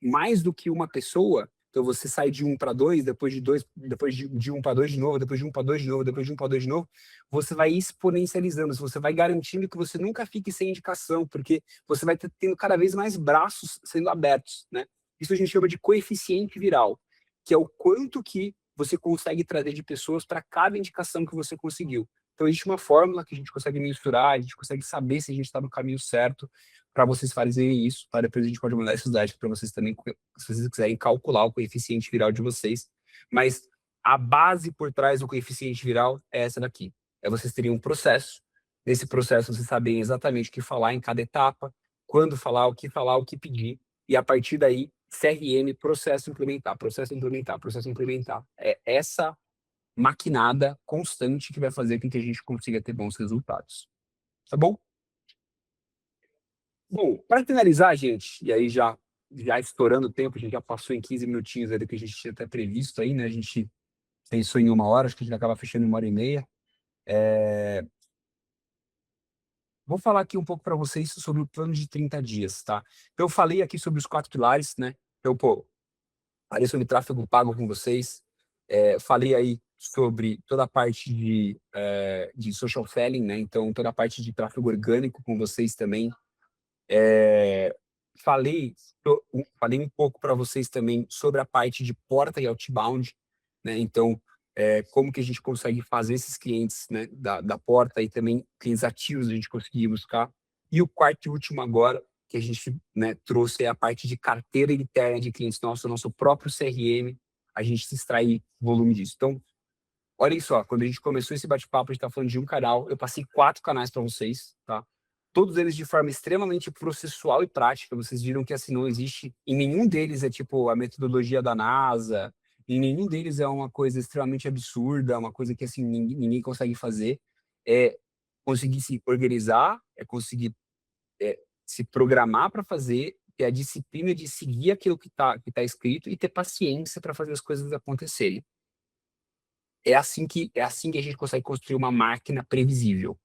mais do que uma pessoa. Então você sai de 1 para 2, depois de 2, depois de 1 para 2 de novo, depois de 1 para 2 de novo, depois de 1 para 2 de novo, você vai exponencializando, você vai garantindo que você nunca fique sem indicação, porque você vai tendo cada vez mais braços sendo abertos, né? Isso a gente chama de coeficiente viral, que é o quanto que você consegue trazer de pessoas para cada indicação que você conseguiu. Então, existe uma fórmula que a gente consegue mensurar, a gente consegue saber se a gente está no caminho certo para vocês fazerem isso. Tá? Depois a gente pode mandar esses dados para vocês também, se vocês quiserem calcular o coeficiente viral de vocês. Mas a base por trás do coeficiente viral é essa daqui. Vocês teriam um processo. Nesse processo, vocês sabem exatamente o que falar em cada etapa, quando falar, o que pedir. E a partir daí, CRM, processo implementar, processo implementar, processo implementar. É essa maquinada constante que vai fazer com que a gente consiga ter bons resultados. Tá bom? Bom, para finalizar, gente, e aí já estourando o tempo, a gente já passou em 15 minutinhos aí do que a gente tinha até previsto aí, né? A gente pensou em 1 hora, acho que a gente acaba fechando em 1h30. Vou falar aqui um pouco para vocês sobre o plano de 30 dias, tá? Então, eu falei aqui sobre os 4 pilares, né? Então, falei sobre tráfego pago com vocês, falei aí sobre toda a parte de social selling, né? Então, toda a parte de tráfego orgânico com vocês também. É, falei um pouco para vocês também sobre a parte de porta e outbound, né? Então, como que a gente consegue fazer esses clientes, né, da porta e também clientes ativos a gente conseguir buscar. E o quarto e último agora, que a gente, né, trouxe é a parte de carteira interna de clientes nossos, nosso próprio CRM, a gente se extrair volume disso. Então, olhem só, quando a gente começou esse bate-papo, a gente está falando de um canal, eu passei 4 canais para vocês, tá? Todos eles de forma extremamente processual e prática. Vocês viram que assim não existe, em nenhum deles é tipo a metodologia da NASA, em nenhum deles é uma coisa extremamente absurda, uma coisa que assim ninguém consegue fazer. É conseguir se organizar, é conseguir se programar para fazer, ter a disciplina de seguir aquilo que tá escrito e ter paciência para fazer as coisas acontecerem. É assim que a gente consegue construir uma máquina previsível.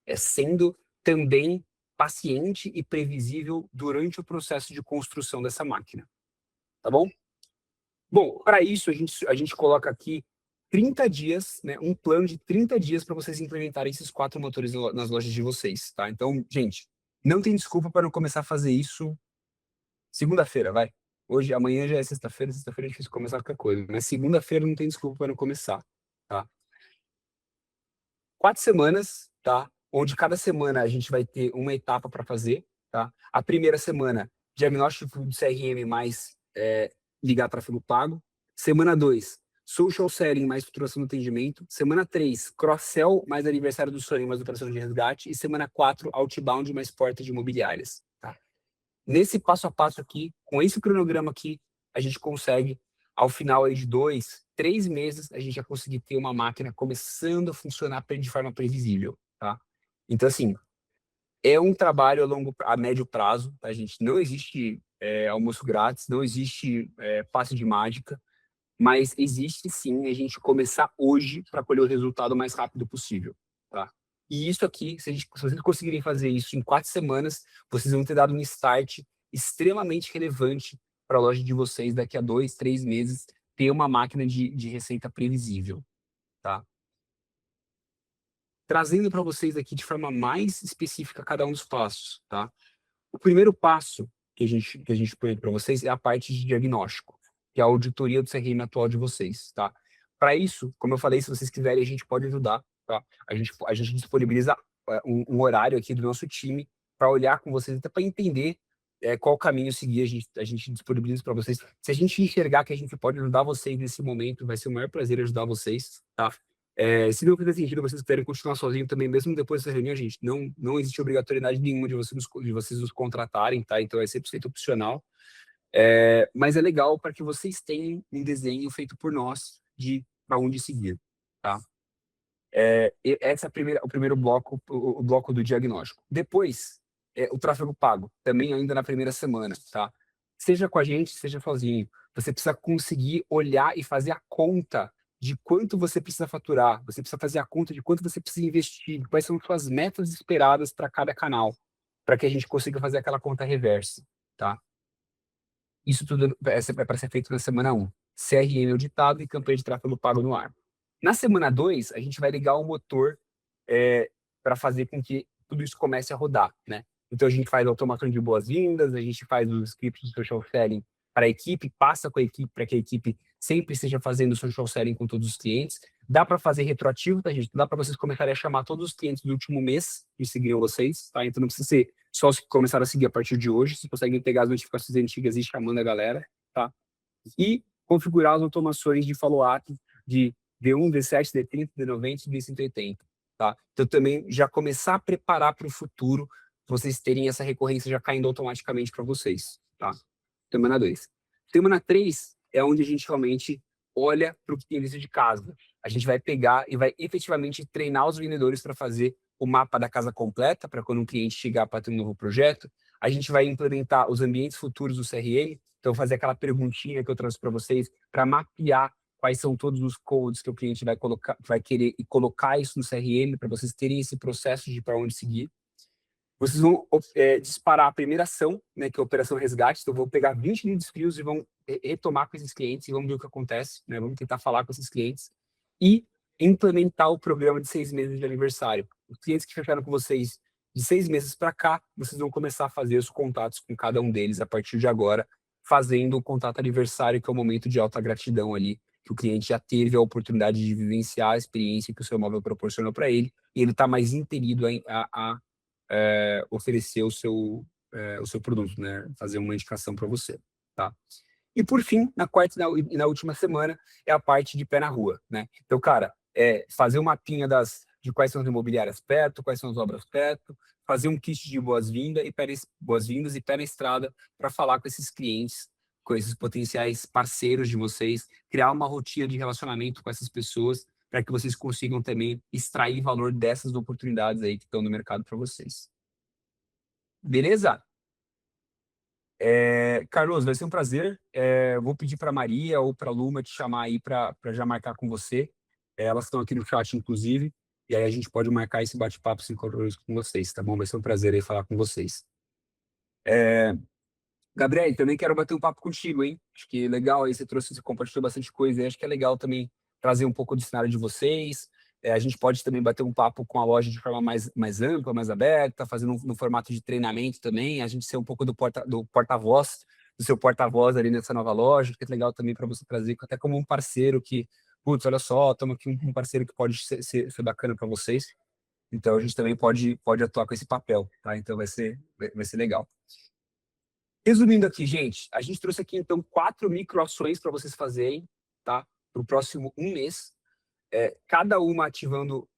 É sendo também paciente e previsível durante o processo de construção dessa máquina. Tá bom? Bom, para isso a gente coloca aqui 30 dias, né, um plano de 30 dias para vocês implementarem esses 4 motores nas lojas de vocês, tá? Então, gente, não tem desculpa para não começar a fazer isso segunda-feira, vai. Hoje, amanhã já é sexta-feira é difícil começar qualquer coisa, mas segunda-feira não tem desculpa para não começar, tá? 4 semanas, tá? Onde cada semana a gente vai ter uma etapa para fazer, tá? A primeira semana, diagnóstico de CRM mais ligar tráfego pago. Semana 2, social selling mais faturação do atendimento. Semana 3, cross-sell mais aniversário do sonho mais operação de resgate. E semana 4, outbound mais portas de imobiliárias, tá? Nesse passo a passo aqui, com esse cronograma aqui, a gente consegue, ao final aí de 2, 3 meses, a gente já conseguir ter uma máquina começando a funcionar de forma previsível, tá? Então, assim, é um trabalho a médio prazo, tá, gente? Não existe almoço grátis, não existe passe de mágica, mas existe sim a gente começar hoje para colher o resultado o mais rápido possível, tá? E isso aqui, se vocês conseguirem fazer isso em 4 semanas, vocês vão ter dado um start extremamente relevante para a loja de vocês daqui a 2, 3 meses ter uma máquina de receita previsível, tá? Trazendo para vocês aqui de forma mais específica cada um dos passos, tá? O primeiro passo que a gente põe para vocês é a parte de diagnóstico, que é a auditoria do CRM atual de vocês, tá? Para isso, como eu falei, se vocês quiserem, a gente pode ajudar, tá? A gente disponibiliza um horário aqui do nosso time para olhar com vocês, até para entender qual caminho seguir, a gente disponibiliza para vocês. Se a gente enxergar que a gente pode ajudar vocês nesse momento, vai ser o maior prazer ajudar vocês, tá? Se não fizer sentido vocês querem continuar sozinho também, mesmo depois dessa reunião, gente, não existe obrigatoriedade nenhuma de vocês nos contratarem, tá? Então é 100% opcional. Mas é legal para que vocês tenham um desenho feito por nós de para onde seguir, tá? Essa é o primeiro bloco, o bloco do diagnóstico. Depois, o tráfego pago, também ainda na primeira semana, tá? Seja com a gente, seja sozinho. Você precisa conseguir olhar e fazer a conta de quanto você precisa faturar. Você precisa fazer a conta de quanto você precisa investir, quais são suas metas esperadas para cada canal, para que a gente consiga fazer aquela conta reversa, tá? Isso tudo é para ser feito na semana 1. CRM auditado e campanha de tráfego pago no ar. Na semana 2, a gente vai ligar o motor para fazer com que tudo isso comece a rodar, né? Então, a gente faz a automação de boas-vindas, a gente faz os scripts de social selling para a equipe, passa com a equipe para que a equipe sempre esteja fazendo social selling com todos os clientes. Dá para fazer retroativo, tá, gente? Dá para vocês começarem a chamar todos os clientes do último mês que seguiram vocês, tá? Então, não precisa ser só os que começaram a seguir a partir de hoje. Vocês conseguem pegar as notificações antigas e ir chamando a galera, tá? E configurar as automações de follow-up de D1, D7, D30, D90 e D180, tá? Então, também já começar a preparar para o futuro, vocês terem essa recorrência já caindo automaticamente para vocês, tá? Semana 2. Semana 3 é onde a gente realmente olha para o cliente de casa. A gente vai pegar e vai efetivamente treinar os vendedores para fazer o mapa da casa completa, para quando um cliente chegar para ter um novo projeto. A gente vai implementar os ambientes futuros do CRM, então fazer aquela perguntinha que eu trouxe para vocês, para mapear quais são todos os codes que o cliente vai querer e colocar isso no CRM para vocês terem esse processo de para onde seguir. Vocês vão disparar a primeira ação, né, que é a operação resgate. Então, vão pegar 20 leads frios e vão retomar com esses clientes e vamos ver o que acontece, né? Vamos tentar falar com esses clientes e implementar o programa de 6 meses de aniversário. Os clientes que fecharam com vocês de 6 meses para cá, vocês vão começar a fazer os contatos com cada um deles a partir de agora, fazendo o contato aniversário, que é o momento de alta gratidão ali, que o cliente já teve a oportunidade de vivenciar a experiência que o seu móvel proporcionou para ele, e ele está mais impelido a oferecer o seu produto, né? Fazer uma indicação para você, tá? E por fim, na quarta e na última semana, é a parte de pé na rua, né? Então, cara, fazer um mapinha de quais são as imobiliárias perto, quais são as obras perto, fazer um kit de boas-vindas e pé na estrada para falar com esses clientes, com esses potenciais parceiros de vocês, criar uma rotina de relacionamento com essas pessoas, para que vocês consigam também extrair valor dessas oportunidades aí que estão no mercado para vocês. Beleza? Carlos, vai ser um prazer. Vou pedir para Maria ou para Luma te chamar aí para já marcar com você. Elas estão aqui no chat, inclusive, e aí a gente pode marcar esse bate-papo sincronizado com vocês, tá bom? Vai ser um prazer aí falar com vocês. Gabriel, também quero bater um papo contigo, hein? Acho que legal aí, você compartilhou bastante coisa, e acho que é legal também trazer um pouco do cenário de vocês. A gente pode também bater um papo com a loja de forma mais ampla, mais aberta, fazendo no formato de treinamento também, a gente ser um pouco do porta-voz, do seu porta-voz ali nessa nova loja, que é legal também para você trazer, até como um parceiro que, putz, olha só, estamos aqui um parceiro que pode ser bacana para vocês. Então a gente também pode atuar com esse papel, tá? Então vai ser legal. Resumindo aqui, gente, a gente trouxe aqui, então, 4 microações para vocês fazerem, tá? Para o próximo 1 mês. Cada uma ativando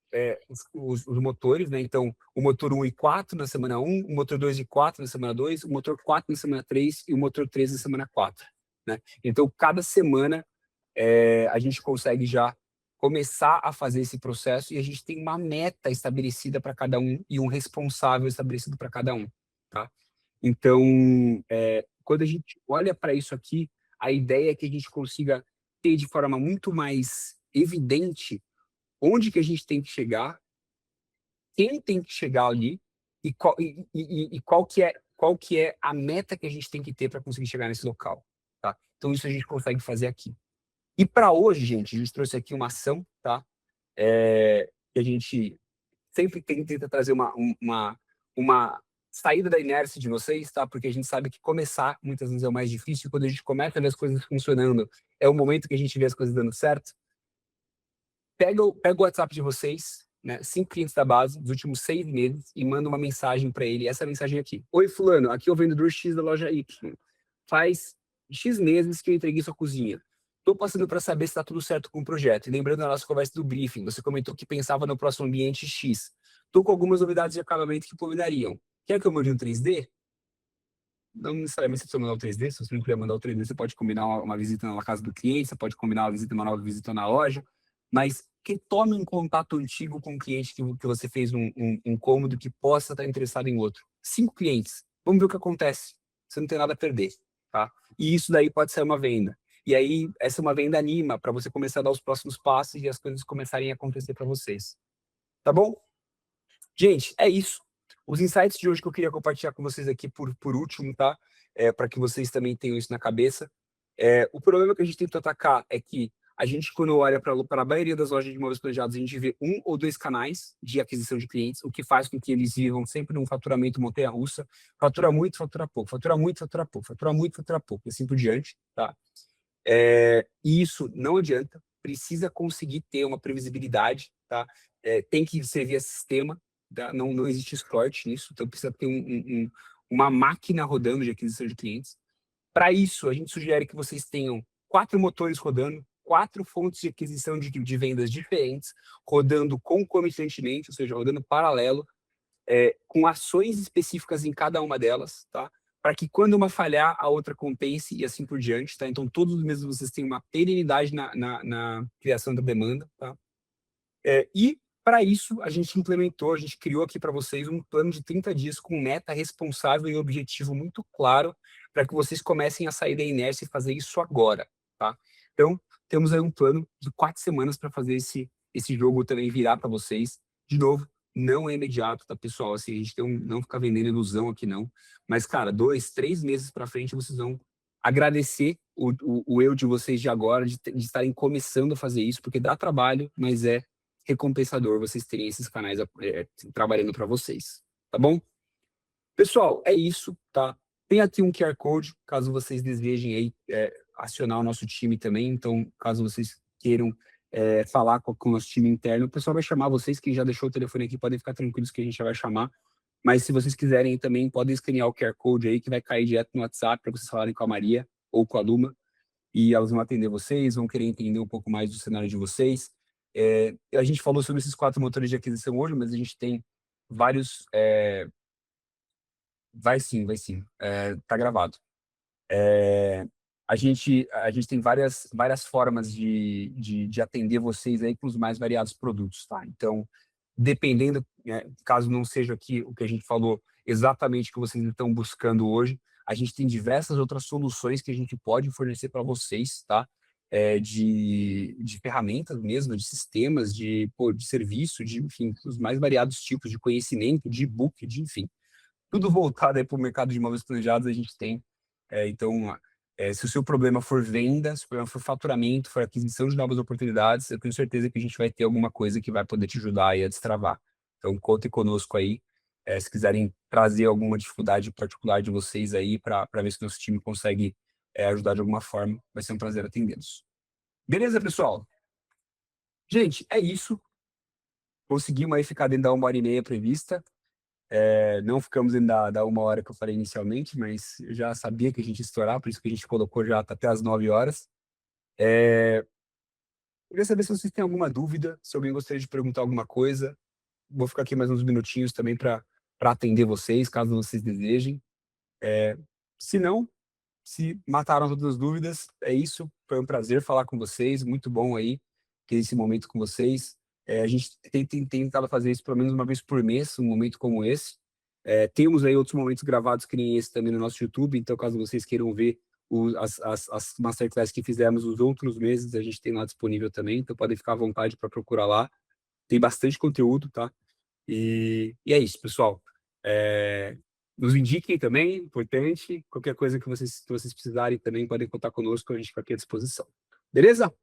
os motores, né? Então, o motor 1 e 4 na semana 1, o motor 2 e 4 na semana 2, o motor 4 na semana 3 e o motor 3 na semana 4, né? Então, cada semana a gente consegue já começar a fazer esse processo e a gente tem uma meta estabelecida para cada um e um responsável estabelecido para cada um, tá? Então, quando a gente olha para isso aqui, a ideia é que a gente consiga ter de forma muito mais evidente onde que a gente tem que chegar, quem tem que chegar ali e qual que é a meta que a gente tem que ter para conseguir chegar nesse local, tá? Então, isso a gente consegue fazer aqui. E para hoje, gente, a gente trouxe aqui uma ação, tá? Que a gente sempre tenta trazer uma saída da inércia de vocês, tá? Porque a gente sabe que começar muitas vezes é o mais difícil. Quando a gente começa a ver as coisas funcionando, é o momento que a gente vê as coisas dando certo. Pega o WhatsApp de vocês, né? 5 clientes da base dos últimos 6 meses e manda uma mensagem para ele. Essa mensagem aqui: oi, fulano, aqui é o vendedor X da loja Y. Faz X meses que eu entreguei sua cozinha. Estou passando para saber se está tudo certo com o projeto. E lembrando da nossa conversa do briefing, você comentou que pensava no próximo ambiente X. Estou com algumas novidades de acabamento que combinariam. Quer que eu mande um 3D? Não necessariamente você precisa mandar o 3D. Se você não quiser mandar o 3D, você pode combinar uma visita na casa do cliente, você pode combinar uma nova visita na loja. Mas que tome um contato antigo com o cliente que você fez um incômodo que possa estar interessado em outro. 5 clientes. Vamos ver o que acontece. Você não tem nada a perder, tá? E isso daí pode ser uma venda. E aí, essa é uma venda anima para você começar a dar os próximos passos e as coisas começarem a acontecer para vocês. Tá bom? Gente, é isso. Os insights de hoje que eu queria compartilhar com vocês aqui por último, tá? Para que vocês também tenham isso na cabeça. O problema que a gente tenta atacar é que a gente, quando olha para a maioria das lojas de imóveis planejados, a gente vê 1 ou 2 canais de aquisição de clientes, o que faz com que eles vivam sempre num faturamento montanha-russa. Fatura muito, fatura pouco, fatura muito, fatura pouco, fatura muito, fatura pouco, e assim por diante, tá? E isso não adianta, precisa conseguir ter uma previsibilidade, tá? Tem que servir a sistema, tá? Não existe sorte nisso, então precisa ter uma máquina rodando de aquisição de clientes. Para isso, a gente sugere que vocês tenham 4 motores rodando, 4 fontes de aquisição de vendas diferentes, rodando concomitantemente, ou seja, rodando paralelo, com ações específicas em cada uma delas, tá? Para que quando uma falhar, a outra compense e assim por diante, tá? Então, todos os meses vocês têm uma perenidade na criação da demanda, tá? E, para isso, a gente criou aqui para vocês um plano de 30 dias com meta responsável e objetivo muito claro para que vocês comecem a sair da inércia e fazer isso agora, tá? Então, temos aí um plano de 4 semanas para fazer esse jogo também virar para vocês. De novo, não é imediato, tá, pessoal? Assim, a gente não fica vendendo ilusão aqui, não. Mas, cara, 2, 3 meses para frente, vocês vão agradecer o eu de vocês de agora, de estarem começando a fazer isso, porque dá trabalho, mas é recompensador vocês terem esses canais trabalhando para vocês, tá bom? Pessoal, é isso, tá? Tem aqui um QR Code, caso vocês desejem aí acionar o nosso time também. Então, caso vocês queiram falar com o nosso time interno, o pessoal vai chamar vocês. Quem já deixou o telefone aqui, podem ficar tranquilos que a gente já vai chamar. Mas se vocês quiserem também, podem escanear o QR Code aí, que vai cair direto no WhatsApp para vocês falarem com a Maria ou com a Luma. E elas vão atender vocês, vão querer entender um pouco mais do cenário de vocês. A gente falou sobre esses 4 motores de aquisição hoje, mas a gente tem vários... Vai sim, vai sim. Tá gravado. A gente tem várias formas de atender vocês aí com os mais variados produtos, tá? Então, dependendo, caso não seja aqui o que a gente falou exatamente o que vocês estão buscando hoje, a gente tem diversas outras soluções que a gente pode fornecer para vocês, tá? De ferramentas mesmo, de sistemas, de serviço, enfim, os mais variados tipos de conhecimento, de e-book, enfim. Tudo voltado aí para o mercado de imóveis planejados, a gente tem. Então, se o seu problema for venda, se o problema for faturamento, for aquisição de novas oportunidades, eu tenho certeza que a gente vai ter alguma coisa que vai poder te ajudar aí a destravar. Então, contem conosco aí. Se quiserem trazer alguma dificuldade particular de vocês aí para ver se o nosso time consegue ajudar de alguma forma, vai ser um prazer atendê-los. Beleza, pessoal? Gente, é isso. Conseguimos aí ficar dentro da 1h30 prevista. Não ficamos dentro da 1 hora que eu falei inicialmente, mas eu já sabia que a gente ia estourar, por isso que a gente colocou já até as 9 horas. Queria saber se vocês têm alguma dúvida, se alguém gostaria de perguntar alguma coisa. Vou ficar aqui mais uns minutinhos também para atender vocês, caso vocês desejem. Se não, se mataram todas as dúvidas, é isso. Foi um prazer falar com vocês, muito bom aí ter esse momento com vocês. A gente tem tentado fazer isso pelo menos uma vez por mês, um momento como esse. Temos aí outros momentos gravados que nem esse também no nosso YouTube, então caso vocês queiram ver as masterclass que fizemos os outros meses, a gente tem lá disponível também, então podem ficar à vontade para procurar lá. Tem bastante conteúdo, tá? E é isso, pessoal. Nos indiquem também, importante. Qualquer coisa que vocês precisarem também podem contar conosco, a gente fica aqui à disposição. Beleza?